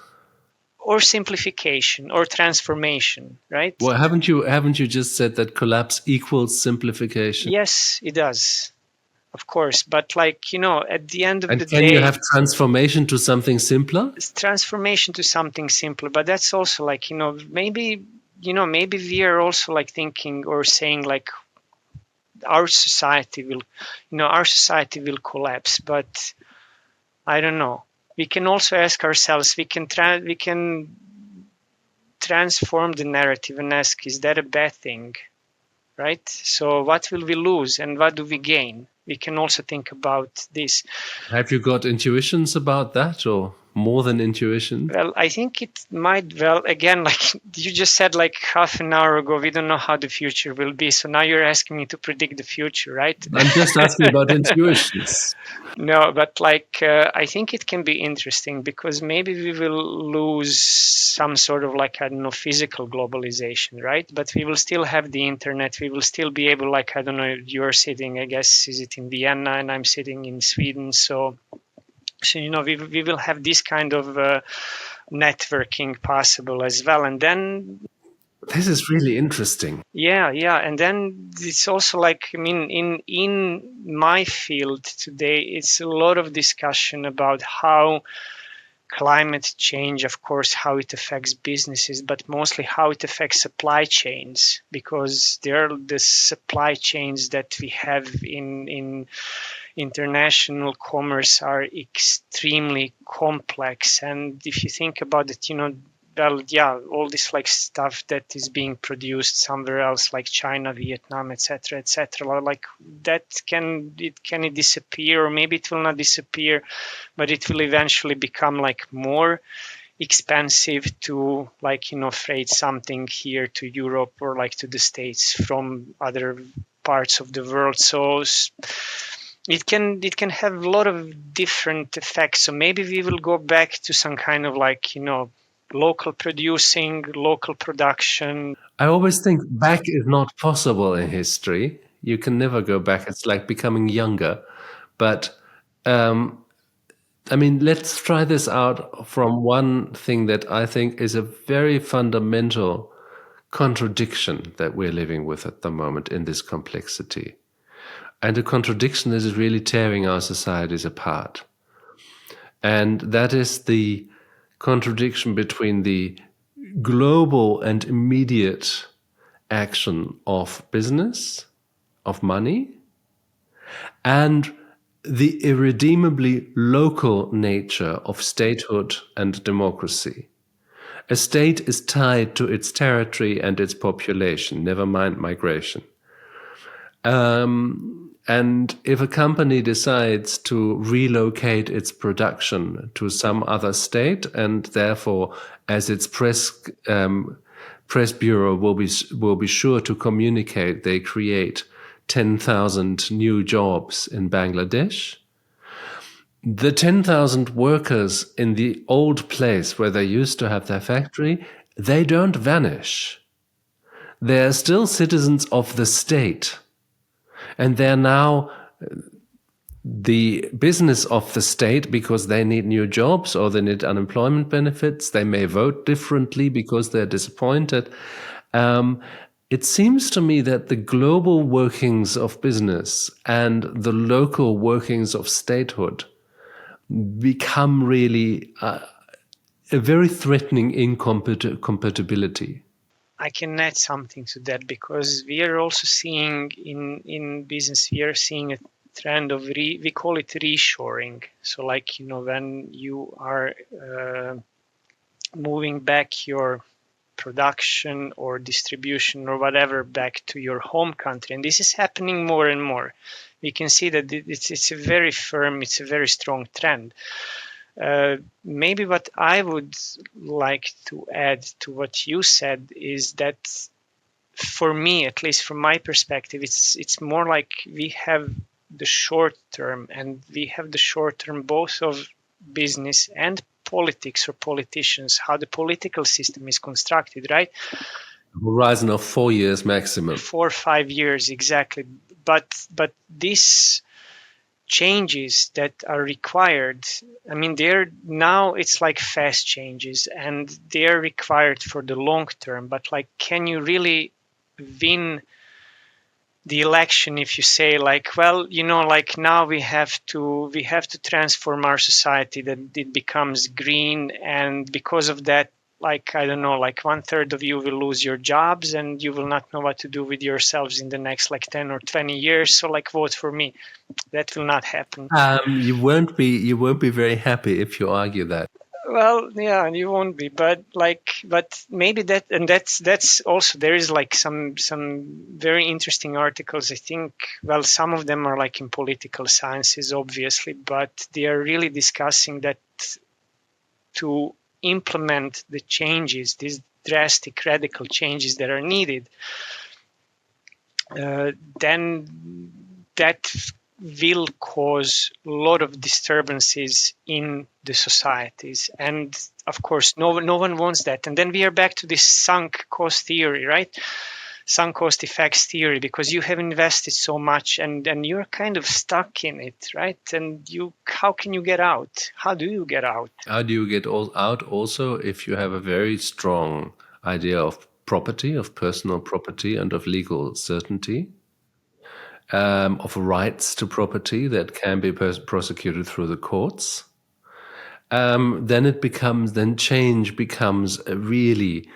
Or simplification or transformation, right? Well, haven't you just said that collapse equals simplification? Yes, it does, of course. But like, at the end of And the can you day, have transformation to something simpler? it's transformation to something simpler. But that's also like, maybe we are also like thinking or saying like our society will collapse. But I don't know. We can also ask ourselves, we can transform the narrative and ask, is that a bad thing? Right? So what will we lose and what do we gain? We can also think about this. Have you got intuitions about that, or more than intuition? Well, I think it might, well, again, like you just said like half an hour ago, we don't know how the future will be. So now you're asking me to predict the future, right? I'm just asking about intuitions. No, but like I think it can be interesting, because maybe we will lose some sort of, like, I don't know, physical globalization, right? But we will still have the internet. We will still be able, like, I don't know, you're sitting, I guess, is it in Vienna, and I'm sitting in Sweden. So we will have this kind of networking possible as well. And then This is really interesting. yeah, and then it's also like, I mean, in my field today, it's a lot of discussion about how climate change, of course, how it affects businesses, but mostly how it affects supply chains, because there are the supply chains that we have in international commerce are extremely complex. And if you think about it, well, yeah, all this like stuff that is being produced somewhere else, like China, Vietnam, etc., like that can it disappear, or maybe it will not disappear, but it will eventually become like more expensive to, like, freight something here to Europe or like to the States from other parts of the world. So it can have a lot of different effects. So maybe we will go back to some kind of, like, local producing, local production. I always think back is not possible in history. You can never go back. It's like becoming younger. But I mean, let's try this out from one thing that I think is a very fundamental contradiction that we're living with at the moment in this complexity. And a contradiction that is really tearing our societies apart. And that is the contradiction between the global and immediate action of business, of money, and the irredeemably local nature of statehood and democracy. A state is tied to its territory and its population, never mind migration. And if a company decides to relocate its production to some other state, and therefore, as its press bureau will be sure to communicate, they create 10,000 new jobs in Bangladesh. The 10,000 workers in the old place where they used to have their factory, they don't vanish. They are still citizens of the state. And they're now the business of the state because they need new jobs or they need unemployment benefits. They may vote differently because they're disappointed. It seems to me that the global workings of business and the local workings of statehood become really a very threatening incompatibility. I can add something to that, because we are also seeing in business, we are seeing a trend of, we call it reshoring. So like, when you are moving back your production or distribution or whatever back to your home country, and this is happening more and more. We can see that it's a very firm, it's a very strong trend. Maybe what I would like to add to what you said is that, for me, at least from my perspective, it's more like we have the short term, and we have the short term both of business and politics or politicians, how the political system is constructed, right? Horizon of 4 years maximum. 4 or 5 years, exactly. But these changes that are required, I mean, it's like fast changes, and they're required for the long term. But like, can you really win the election if you say like, well, like now we have to transform our society that it becomes green, and because of that, like, I don't know, like 1/3 of you will lose your jobs and you will not know what to do with yourselves in the next like 10 or 20 years. So like, vote for me. That will not happen. You won't be very happy if you argue that. Well, yeah, you won't be, but maybe that's also, there is like some very interesting articles. I think, well, some of them are like in political sciences, obviously, but they are really discussing that to implement the changes, these drastic, radical changes that are needed, then that will cause a lot of disturbances in the societies. And of course, no one wants that. And then we are back to this sunk cost theory, right? Sunk cost effects theory, because you have invested so much and you're kind of stuck in it, right? And how can you get out? How do you get out? How do you get out also if you have a very strong idea of property, of personal property, and of legal certainty? Of rights to property that can be prosecuted through the courts, then change becomes a really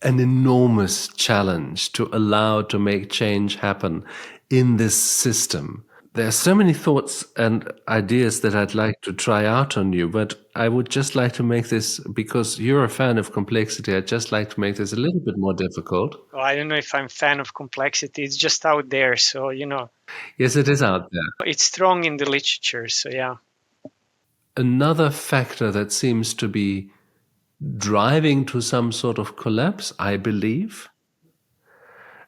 an enormous challenge to make change happen in this system. There are so many thoughts and ideas that I'd like to try out on you, but I would just like to make this, because you're a fan of complexity, I'd just like to make this a little bit more difficult. Well, I don't know if I'm a fan of complexity. It's just out there, so, Yes, it is out there. It's strong in the literature, so yeah. Another factor that seems to be driving to some sort of collapse, I believe,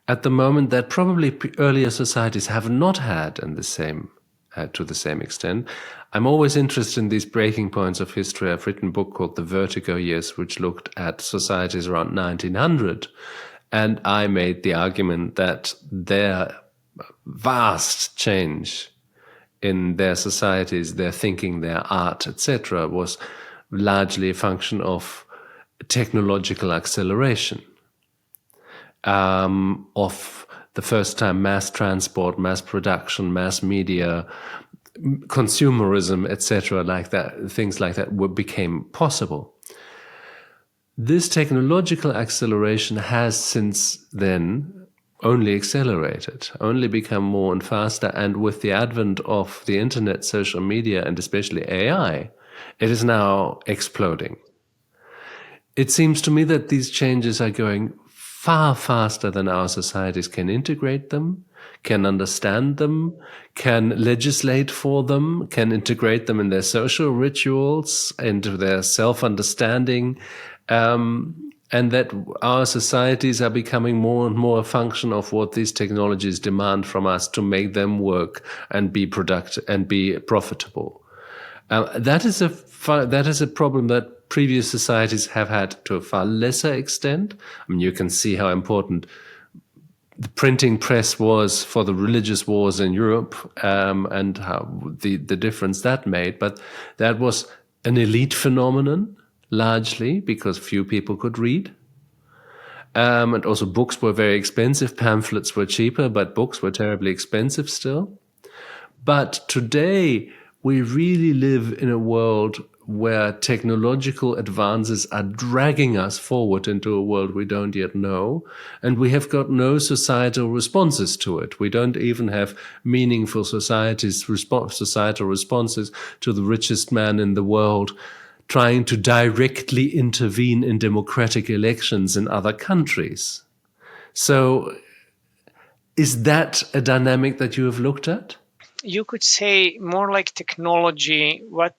at the moment, that probably earlier societies have not had to the same extent. I'm always interested in these breaking points of history. I've written a book called The Vertigo Years, which looked at societies around 1900. And I made the argument that their vast change in their societies, their thinking, their art, etc., was largely a function of technological acceleration, of the first time mass transport, mass production, mass media, consumerism, etc., like that, things like that became possible. This technological acceleration has since then only accelerated, only become more and faster. And with the advent of the internet, social media, and especially AI, it is now exploding. It seems to me that these changes are going far faster than our societies can integrate them, can understand them, can legislate for them, can integrate them in their social rituals, into their self-understanding, and that our societies are becoming more and more a function of what these technologies demand from us to make them work and be productive and be profitable. That is a problem that previous societies have had to a far lesser extent. I mean, you can see how important the printing press was for the religious wars in Europe, and how the difference that made. But that was an elite phenomenon, largely because few people could read. And also books were very expensive. Pamphlets were cheaper, but books were terribly expensive still. But today, we really live in a world where technological advances are dragging us forward into a world we don't yet know, and we have got no societal responses to it. We don't even have meaningful societal responses to the richest man in the world trying to directly intervene in democratic elections in other countries. So, is that a dynamic that you have looked at? You could say more like technology. What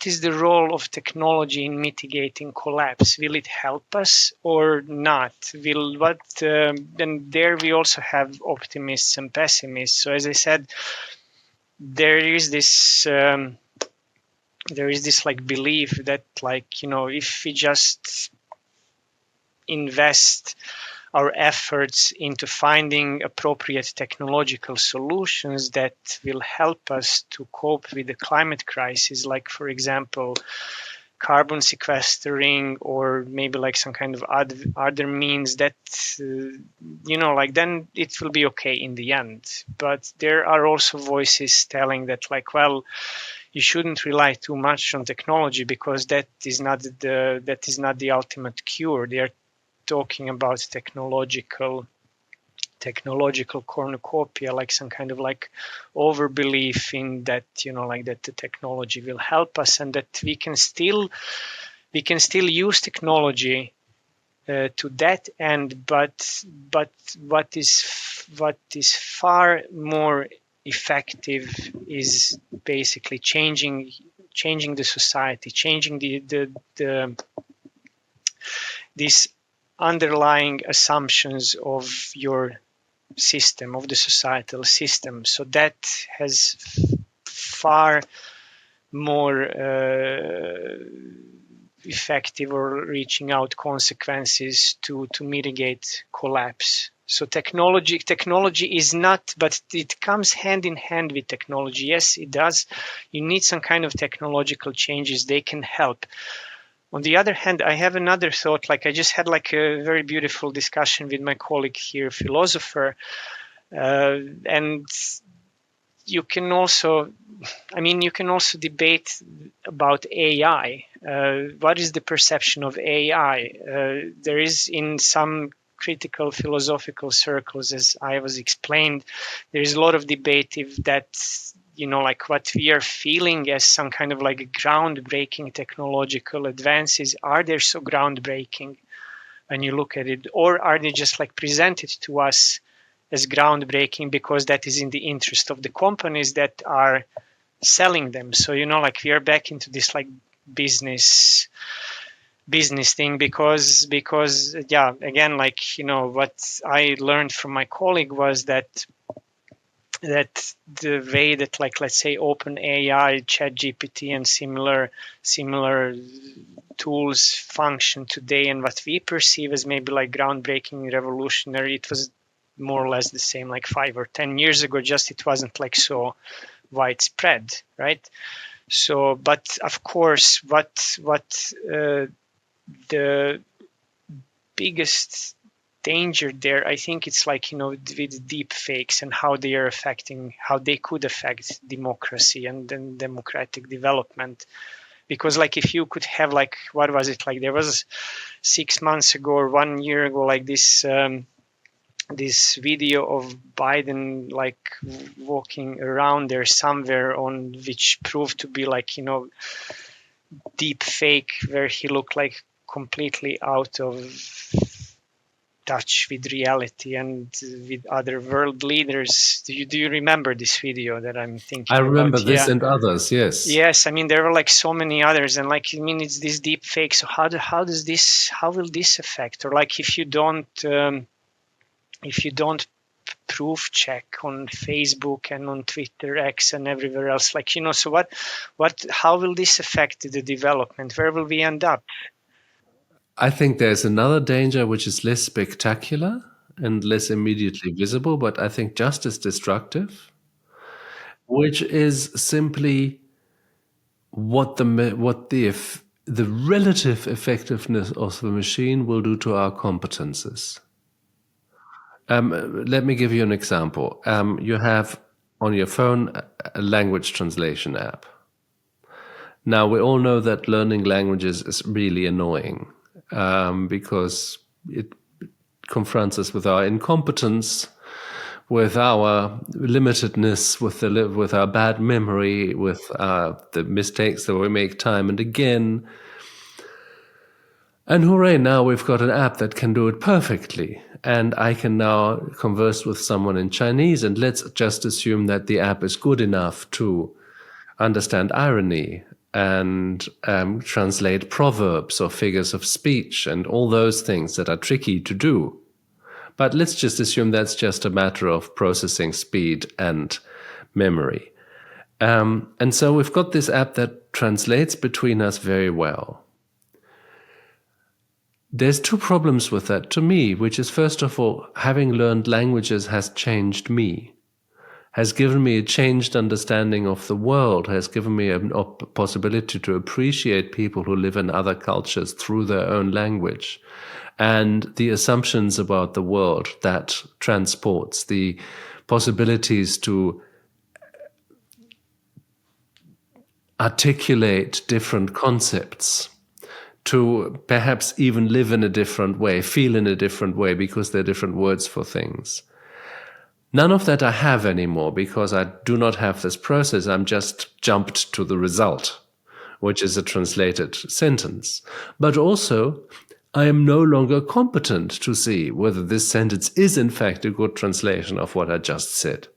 is the role of technology in mitigating collapse? Will it help us or not? Then there we also have optimists and pessimists. So as I said, there is this like belief that, like, you know, if we just invest our efforts into finding appropriate technological solutions that will help us to cope with the climate crisis, like, for example, carbon sequestering, or maybe like some kind of other means that, you know, like, then it will be okay in the end. But there are also voices telling that, like, well, you shouldn't rely too much on technology because that is not the ultimate cure. They are talking about technological cornucopia, like some kind of like overbelief in that, you know, like that the technology will help us and that we can still use technology to that end, but what is far more effective is basically changing the society, changing the these underlying assumptions of your system, of the societal system. So that has far more effective or reaching out consequences to mitigate collapse. So technology is not, but it comes hand in hand with technology. Yes, it does. You need some kind of technological changes. They can help. On the other hand, I have another thought. Like, I just had like a very beautiful discussion with my colleague here, philosopher, and you can also debate about AI. What is the perception of AI? There is, in some critical philosophical circles, as I was explained, there is a lot of debate if that, you know, like what we are feeling as some kind of like groundbreaking technological advances, are they so groundbreaking when you look at it, or are they just like presented to us as groundbreaking because that is in the interest of the companies that are selling them? So, you know, like we are back into this like business thing because yeah, again, like, you know, what I learned from my colleague was that the way that, like, let's say OpenAI, ChatGPT, and similar tools function today, and what we perceive as maybe like groundbreaking, revolutionary, it was more or less the same like 5 or 10 years ago. Just it wasn't like so widespread, right? So, but of course, what the biggest danger there, I think it's like, with deep fakes and how they are affecting, how they could affect democracy and then democratic development. Because like if you could have like, what was it, like there was 6 months ago or 1 year ago, like this video of Biden like walking around there somewhere, on which proved to be like, deep fake, where he looked like completely out of touch with reality and with other world leaders. Do you remember this video that I'm I thinking remember about? this Yeah. and others, yes. Yes, I mean there were like so many others, and like I mean it's this deep fake. So how will this affect? Or like if you don't proof check on Facebook and on Twitter, X, and everywhere else, like so how will this affect the development? Where will we end up? I think there's another danger which is less spectacular and less immediately visible, but I think just as destructive, which is simply what the relative effectiveness of the machine will do to our competences. Let me give you an example. You have on your phone a language translation app. Now, we all know that learning languages is really annoying because it confronts us with our incompetence, with our limitedness, with our bad memory, with the mistakes that we make time and again. And hooray, now we've got an app that can do it perfectly. And I can now converse with someone in Chinese, and let's just assume that the app is good enough to understand irony and translate proverbs or figures of speech and all those things that are tricky to do. But let's just assume that's just a matter of processing speed and memory. And so we've got this app that translates between us very well. There's two problems with that to me, which is, first of all, having learned languages has changed me, has given me a changed understanding of the world, has given me a possibility to appreciate people who live in other cultures through their own language, and the assumptions about the world that transports, the possibilities to articulate different concepts, to perhaps even live in a different way, feel in a different way, because there are different words for things. None of that I have anymore, because I do not have this process. I'm just jumped to the result, which is a translated sentence. But also, I am no longer competent to see whether this sentence is in fact a good translation of what I just said,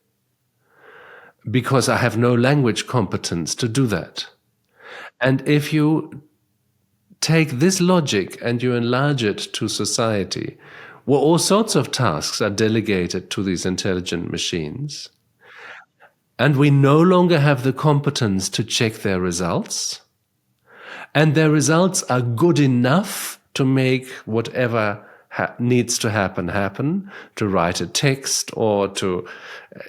because I have no language competence to do that. And if you take this logic and you enlarge it to society, where all sorts of tasks are delegated to these intelligent machines, and we no longer have the competence to check their results, and their results are good enough to make whatever needs to happen, to write a text or to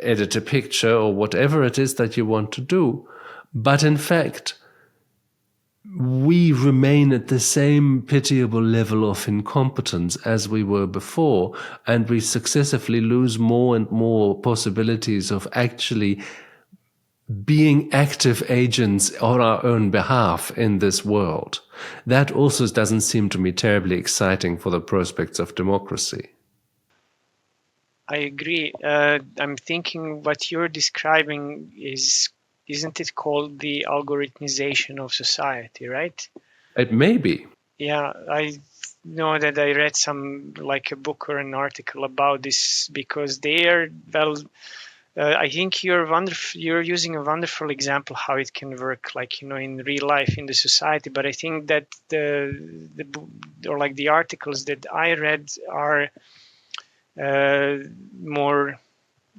edit a picture or whatever it is that you want to do. But in fact, we remain at the same pitiable level of incompetence as we were before, and we successively lose more and more possibilities of actually being active agents on our own behalf in this world. That also doesn't seem to me terribly exciting for the prospects of democracy. I agree. I'm thinking what you're describing isn't it called the algorithmization of society, right? It may be. Yeah, I know that I read like a book or an article about this, because they are, well, I think you're using a wonderful example how it can work, like, in real life in the society. But I think that the articles that I read are more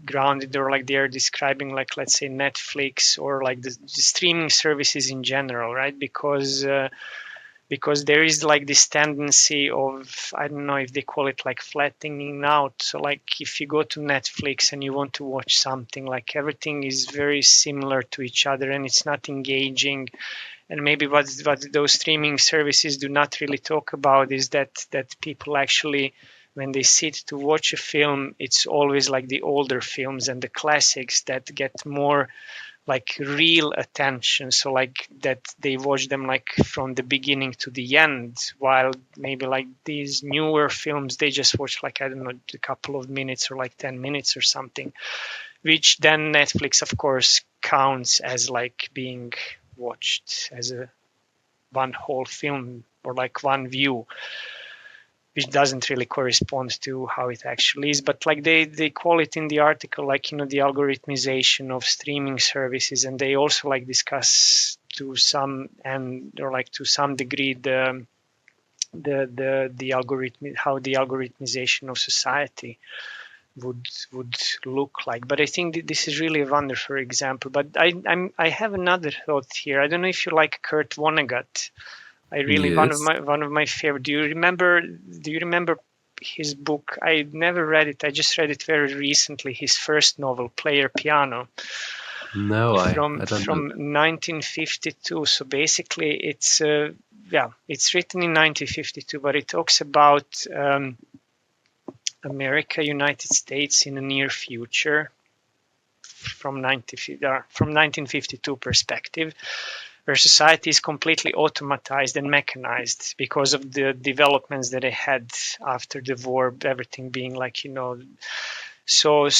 grounded, or like they're describing, like, let's say Netflix or like the streaming services in general, right? Because because there is like this tendency of, I don't know if they call it like flattening out. So like if you go to Netflix and you want to watch something, like everything is very similar to each other and it's not engaging. And maybe what those streaming services do not really talk about is that people actually, when they sit to watch a film, it's always like the older films and the classics that get more like real attention. So like that they watch them like from the beginning to the end, while maybe like these newer films, they just watch like, I don't know, a couple of minutes or like 10 minutes or something, which then Netflix, of course, counts as like being watched as a one whole film or like one view, which doesn't really correspond to how it actually is. But like they call it in the article, like, you know, the algorithmization of streaming services, and they also like discuss to some and or like to some degree the algorithm, how the algorithmization of society would look like. But I think that this is really a wonderful example. But I have another thought here. I don't know if you like Kurt Vonnegut. I really Yes. one of my favorite. Do you remember his book? I never read it. I just read it very recently. His first novel, Player Piano, No, I don't know. from 1952. So basically, it's it's written in 1952, but it talks about America, United States in the near future from 1952 perspective, where society is completely automatized and mechanized because of the developments that they had after the war, everything being like, you know, so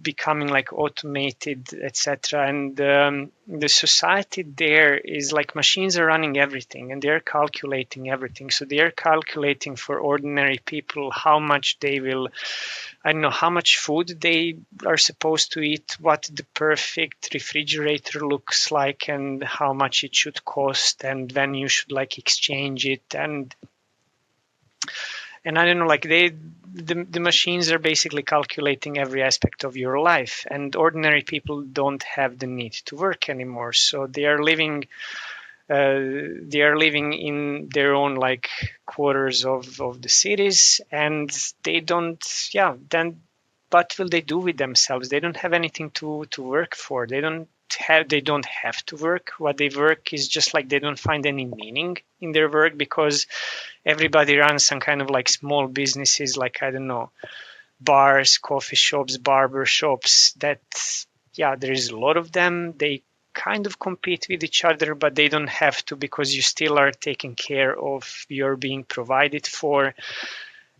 becoming like automated, etc. And the society there is like machines are running everything and they're calculating everything. So they're calculating for ordinary people how much they will, I don't know, how much food they are supposed to eat, what the perfect refrigerator looks like, and how much it should cost, and when you should like exchange it. And I don't know, like the machines are basically calculating every aspect of your life, and ordinary people don't have the need to work anymore. So they are living in their own like quarters of the cities, and they don't, then what will they do with themselves? They don't have anything to work for. They don't have to work. What they work is just like they don't find any meaning in their work, because everybody runs some kind of like small businesses, like, I don't know, bars, coffee shops, barber shops, that there is a lot of them. They kind of compete with each other, but they don't have to, because you still are taken care of, you're being provided for.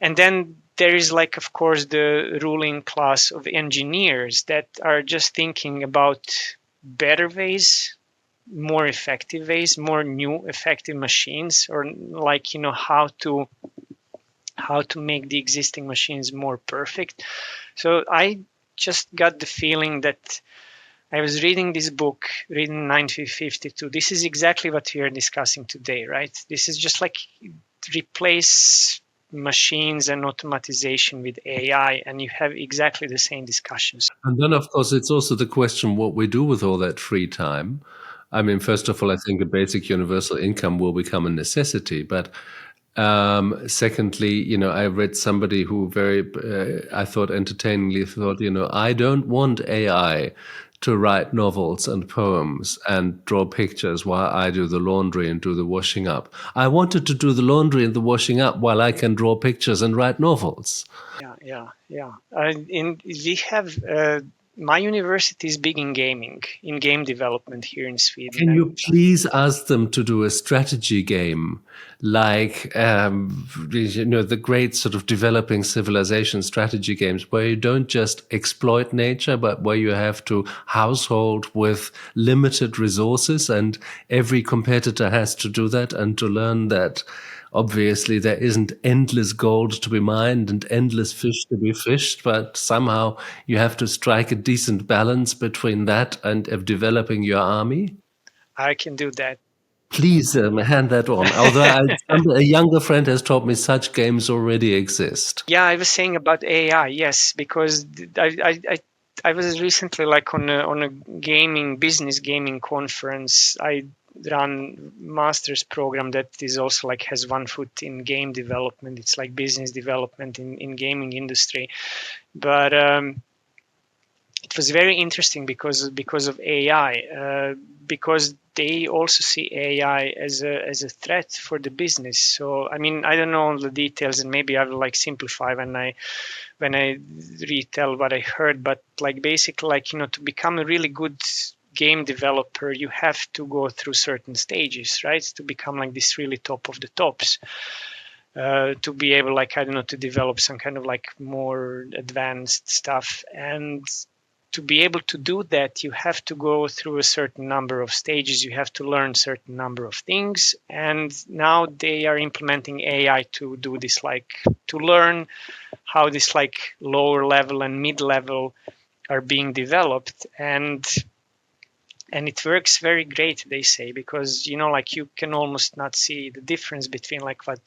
And then there is like, of course, the ruling class of engineers that are just thinking about better ways, more effective ways, more new effective machines, or like, you know, how to make the existing machines more perfect. So I just got the feeling that I was reading this book, reading 1952. This is exactly what we are discussing today, right? This is just like replace machines and automatization with AI, and you have exactly the same discussions. And then, of course, it's also the question what we do with all that free time. I mean, first of all, I think a basic universal income will become a necessity. But secondly, you know, I read somebody who I thought entertainingly thought, you know, I don't want AI to write novels and poems and draw pictures while I do the laundry and do the washing up. I wanted to do the laundry and the washing up while I can draw pictures and write novels. Yeah. We have my university is big in gaming, in game development here in Sweden. Can you please ask them to do a strategy game like, you know, the great sort of developing civilization strategy games where you don't just exploit nature, but where you have to household with limited resources, and every competitor has to do that, and to learn that obviously there isn't endless gold to be mined and endless fish to be fished, but somehow you have to strike a decent balance between that and of developing your army? I can do that. Please hand that on. Although a younger friend has told me such games already exist. Yeah, I was saying about AI, yes, because I was recently like on a business gaming conference. run master's program that is also like has one foot in game development. It's like business development in gaming industry. But it was very interesting because of AI, because they also see AI as a threat for the business. So I mean, I don't know all the details, and maybe I will like simplify when I retell what I heard. But like basically, like, you know, to become a really good game developer, you have to go through certain stages, right? To become like this really top of the tops. To be able, like, I don't know, to develop some kind of like more advanced stuff. And to be able to do that, you have to go through a certain number of stages. You have to learn certain number of things. And now they are implementing AI to do this, like to learn how this like lower level and mid level are being developed. And it works very great, they say, because, you know, like you can almost not see the difference between like what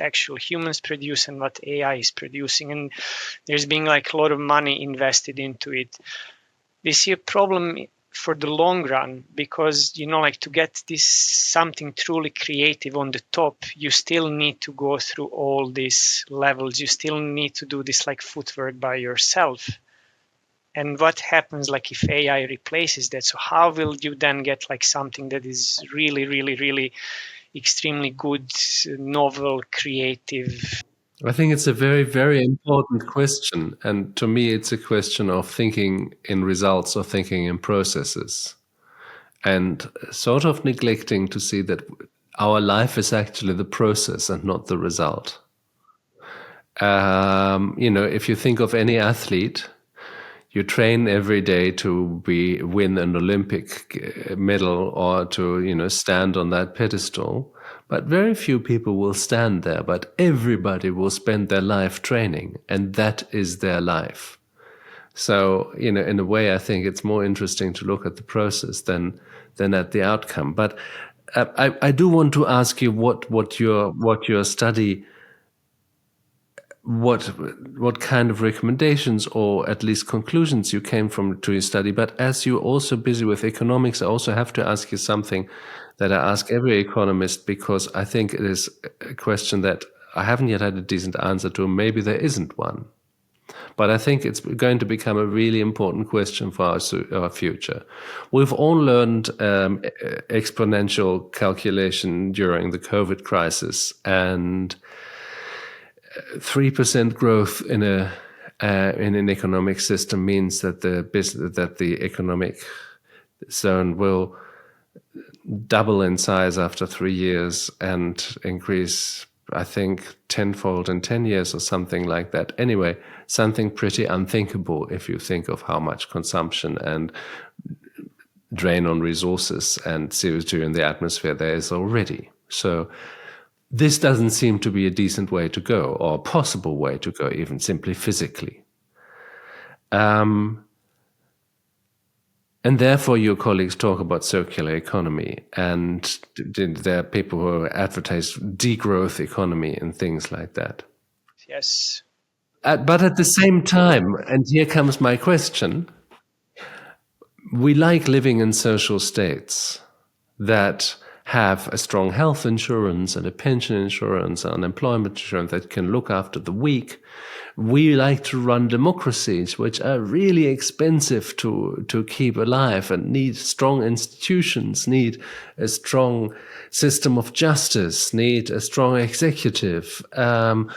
actual humans produce and what AI is producing. And there's been like a lot of money invested into it. They see a problem for the long run because, you know, like to get this something truly creative on the top, you still need to go through all these levels. You still need to do this like footwork by yourself. And what happens like if AI replaces that? So how will you then get like something that is really, really, really extremely good, novel, creative? I think it's a very, very important question. And to me, it's a question of thinking in results or thinking in processes, and sort of neglecting to see that our life is actually the process and not the result. You know, if you think of any athlete, you train every day to win an Olympic medal or to, you know, stand on that pedestal. But very few people will stand there, but everybody will spend their life training, and that is their life. So, you know, in a way, I think it's more interesting to look at the process than at the outcome. But I do want to ask you what your study, what kind of recommendations or at least conclusions you came from to your study. But as you're also busy with economics, I also have to ask you something that I ask every economist, because I think it is a question that I haven't yet had a decent answer to. Maybe there isn't one. But I think it's going to become a really important question for our future. We've all learned exponential calculation during the COVID crisis, and 3% growth in an economic system means that the economic zone will double in size after 3 years and increase, I think, tenfold in 10 years or something like that. Anyway, something pretty unthinkable if you think of how much consumption and drain on resources and CO2 in the atmosphere there is already. So this doesn't seem to be a decent way to go, or a possible way to go, even simply physically. And therefore, your colleagues talk about circular economy, and there are people who advertise degrowth economy and things like that. Yes. But at the same time, and here comes my question, we like living in social states that have a strong health insurance and a pension insurance, unemployment insurance that can look after the weak. We like to run democracies which are really expensive to keep alive and need strong institutions, need a strong system of justice, need a strong executive. And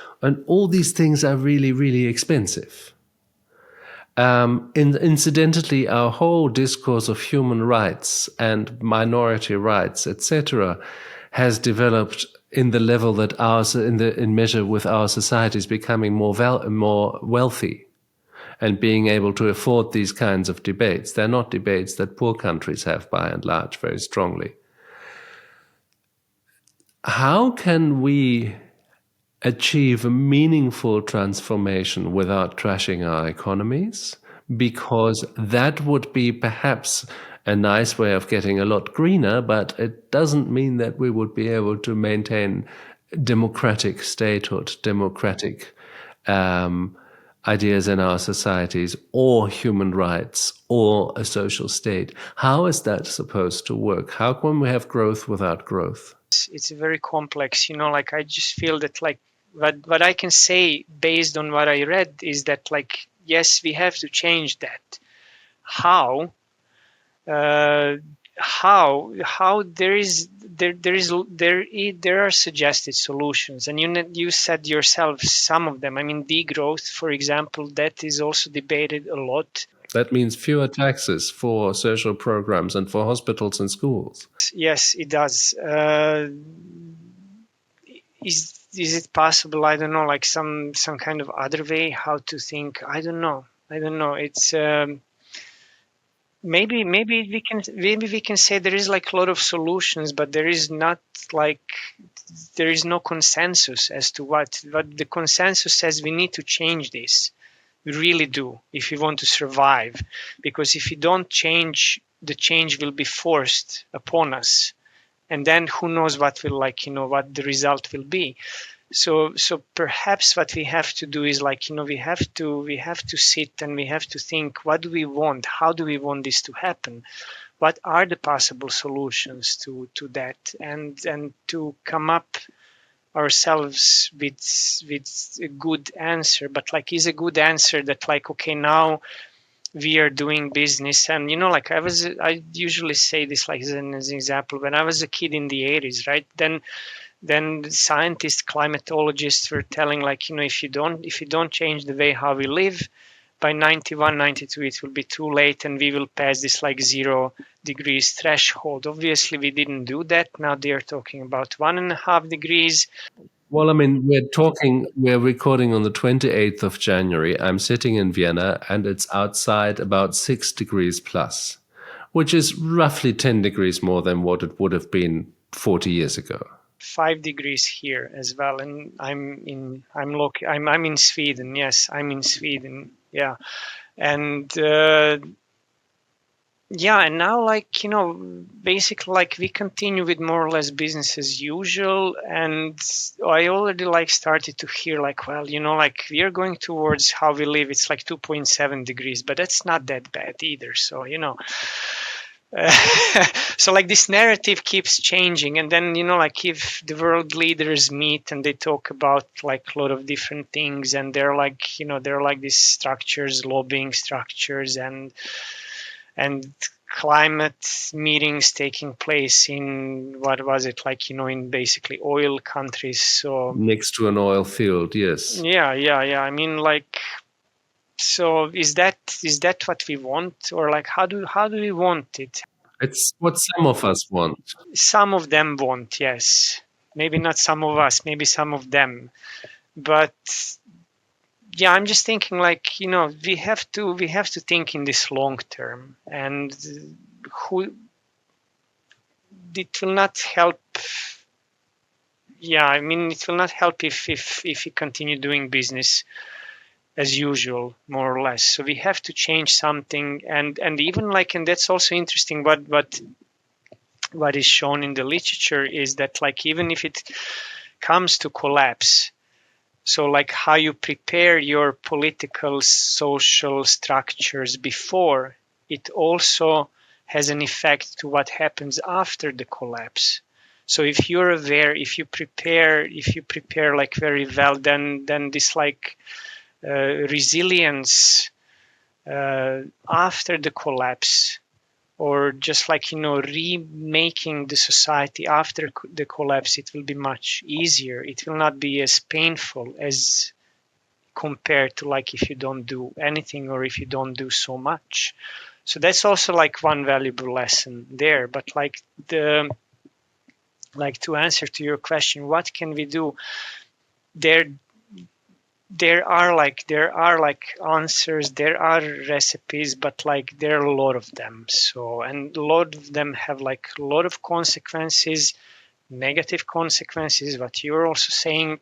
all these things are really, really expensive. Incidentally, our whole discourse of human rights and minority rights, etc., has developed in the level that in measure with our societies becoming more wealthy and being able to afford these kinds of debates. They're not debates that poor countries have by and large very strongly. How can we achieve a meaningful transformation without trashing our economies? Because that would be perhaps a nice way of getting a lot greener, but it doesn't mean that we would be able to maintain democratic statehood, democratic ideas in our societies or human rights or a social state. How is that supposed to work? How can we have growth without growth? It's very complex, like I just feel that like what I can say based on what I read is that like, yes, we have to change that. How? How there are suggested solutions, and you said yourself some of them. I mean, degrowth, for example, that is also debated a lot. That means fewer taxes for social programs and for hospitals and schools. Yes, it does. Is it possible? I don't know, like some kind of other way how to think. I don't know. It's maybe we can say there is like a lot of solutions, but there is not like there is no consensus as to what the consensus says. We need to change this. We really do, if we want to survive, because if we don't change, the change will be forced upon us, and then who knows what will what the result will be. So perhaps what we have to do is like we have to sit and we have to think, what do we want, how do we want this to happen, what are the possible solutions to that, and to come up ourselves with a good answer. But like, is a good answer that like, okay, now we are doing business, and like I usually say this like as an example. When I was a kid in the 80s, right, then scientists, climatologists were telling like, if you don't change the way how we live, by 91, 92, it will be too late and we will pass this like 0 degrees threshold. Obviously, we didn't do that. Now they are talking about 1.5 degrees. Well, I mean, we're recording on the 28th of January. I'm sitting in Vienna and it's outside about 6 degrees plus, which is roughly 10 degrees more than what it would have been 40 years ago. 5 degrees here as well, and I'm in Sweden. Yes, I'm in Sweden. Yeah, and and now like basically like we continue with more or less business as usual, and I already like started to hear like, well, like we are going towards how we live. It's like 2.7 degrees, but that's not that bad either. So so like this narrative keeps changing, and then like if the world leaders meet and they talk about like a lot of different things, and they're like they're like these structures, lobbying structures, and climate meetings taking place in what was it like in basically oil countries, so next to an oil field. Yes. Yeah. I mean, like, so is that what we want, or like how do we want it? It's what some of us want. Some of them want, yes. Maybe not some of us, maybe some of them. But yeah, I'm just thinking like, we have to think in this long term, and it will not help. Yeah, I mean, it will not help if we continue doing business as usual, more or less. So we have to change something, and even like, and that's also interesting. What is shown in the literature is that like, even if it comes to collapse, so like how you prepare your political, social structures before, it also has an effect to what happens after the collapse. So if you're aware, if you prepare like very well, then this like resilience after the collapse, or just like remaking the society after the collapse, it will be much easier. It will not be as painful as compared to like if you don't do anything, or if you don't do so much. So that's also like one valuable lesson there. But like to answer to your question, what can we do? There are like answers, there are recipes, but like there are a lot of them. So, and a lot of them have like a lot of consequences, negative consequences, what you're also saying.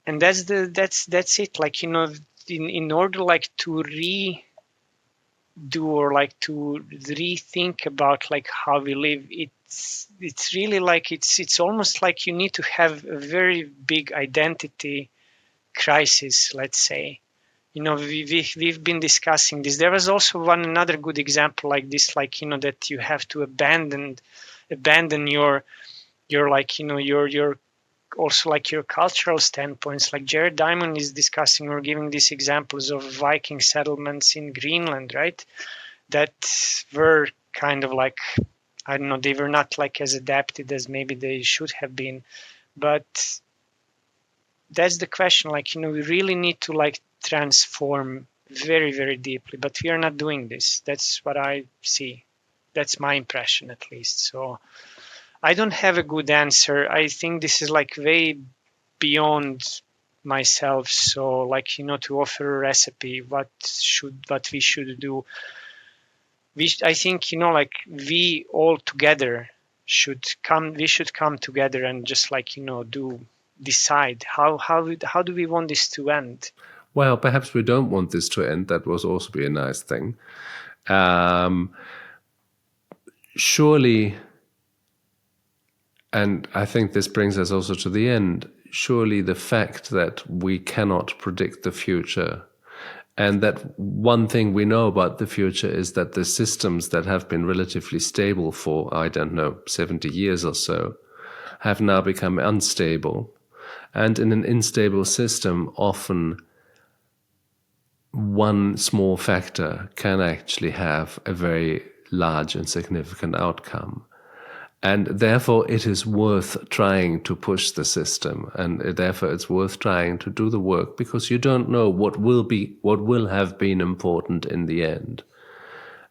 And that's it. Like, in order like to redo, or like to rethink about like how we live, it's really like it's almost like you need to have a very big identity crisis, let's say. We've been discussing this. There was also another good example like this, that you have to abandon your your also your cultural standpoints. Like Jared Diamond is discussing or giving these examples of Viking settlements in Greenland, right? That were kind of I don't know, they were not as adapted as maybe they should have been. But that's the question, we really need to transform very, very deeply, but we are not doing this. That's what I see. That's my impression, at least. So I don't have a good answer. I think this is way beyond myself. So to offer a recipe, what we should do. I think we all together should come. We should come together and just decide how do we want this to end. Well, perhaps we don't want this to end. That was also be a nice thing. Surely, and I think this brings us also to the end, surely the fact that we cannot predict the future, and that one thing we know about the future is that the systems that have been relatively stable for, 70 years or so, have now become unstable. And in an unstable system, often one small factor can actually have a very large and significant outcome. And therefore, it is worth trying to push the system, and therefore it's worth trying to do the work, because you don't know what will have been important in the end.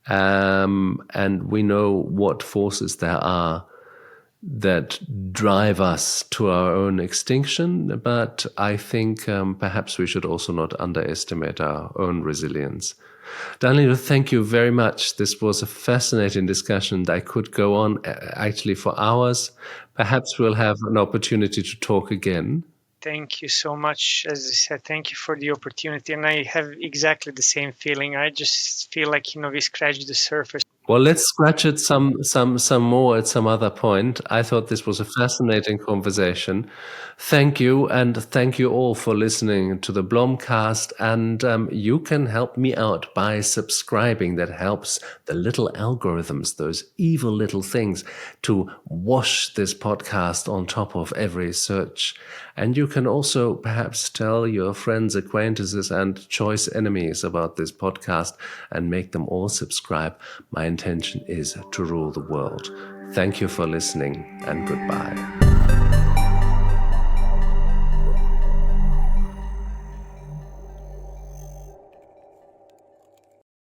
And we know what forces there are that drive us to our own extinction, but I think perhaps we should also not underestimate our own resilience. Danilo, thank you very much. This was a fascinating discussion. I could go on actually for hours. Perhaps we'll have an opportunity to talk again. Thank you so much. As I said, thank you for the opportunity. And I have exactly the same feeling. I just feel we scratched the surface. Well, let's scratch it some more at some other point. I thought this was a fascinating conversation. Thank you, and thank you all for listening to the Blomcast. And you can help me out by subscribing. That helps the little algorithms, those evil little things, to wash this podcast on top of every search. And you can also perhaps tell your friends, acquaintances, and choice enemies about this podcast and make them all subscribe. My intention is to rule the world. Thank you for listening, and goodbye.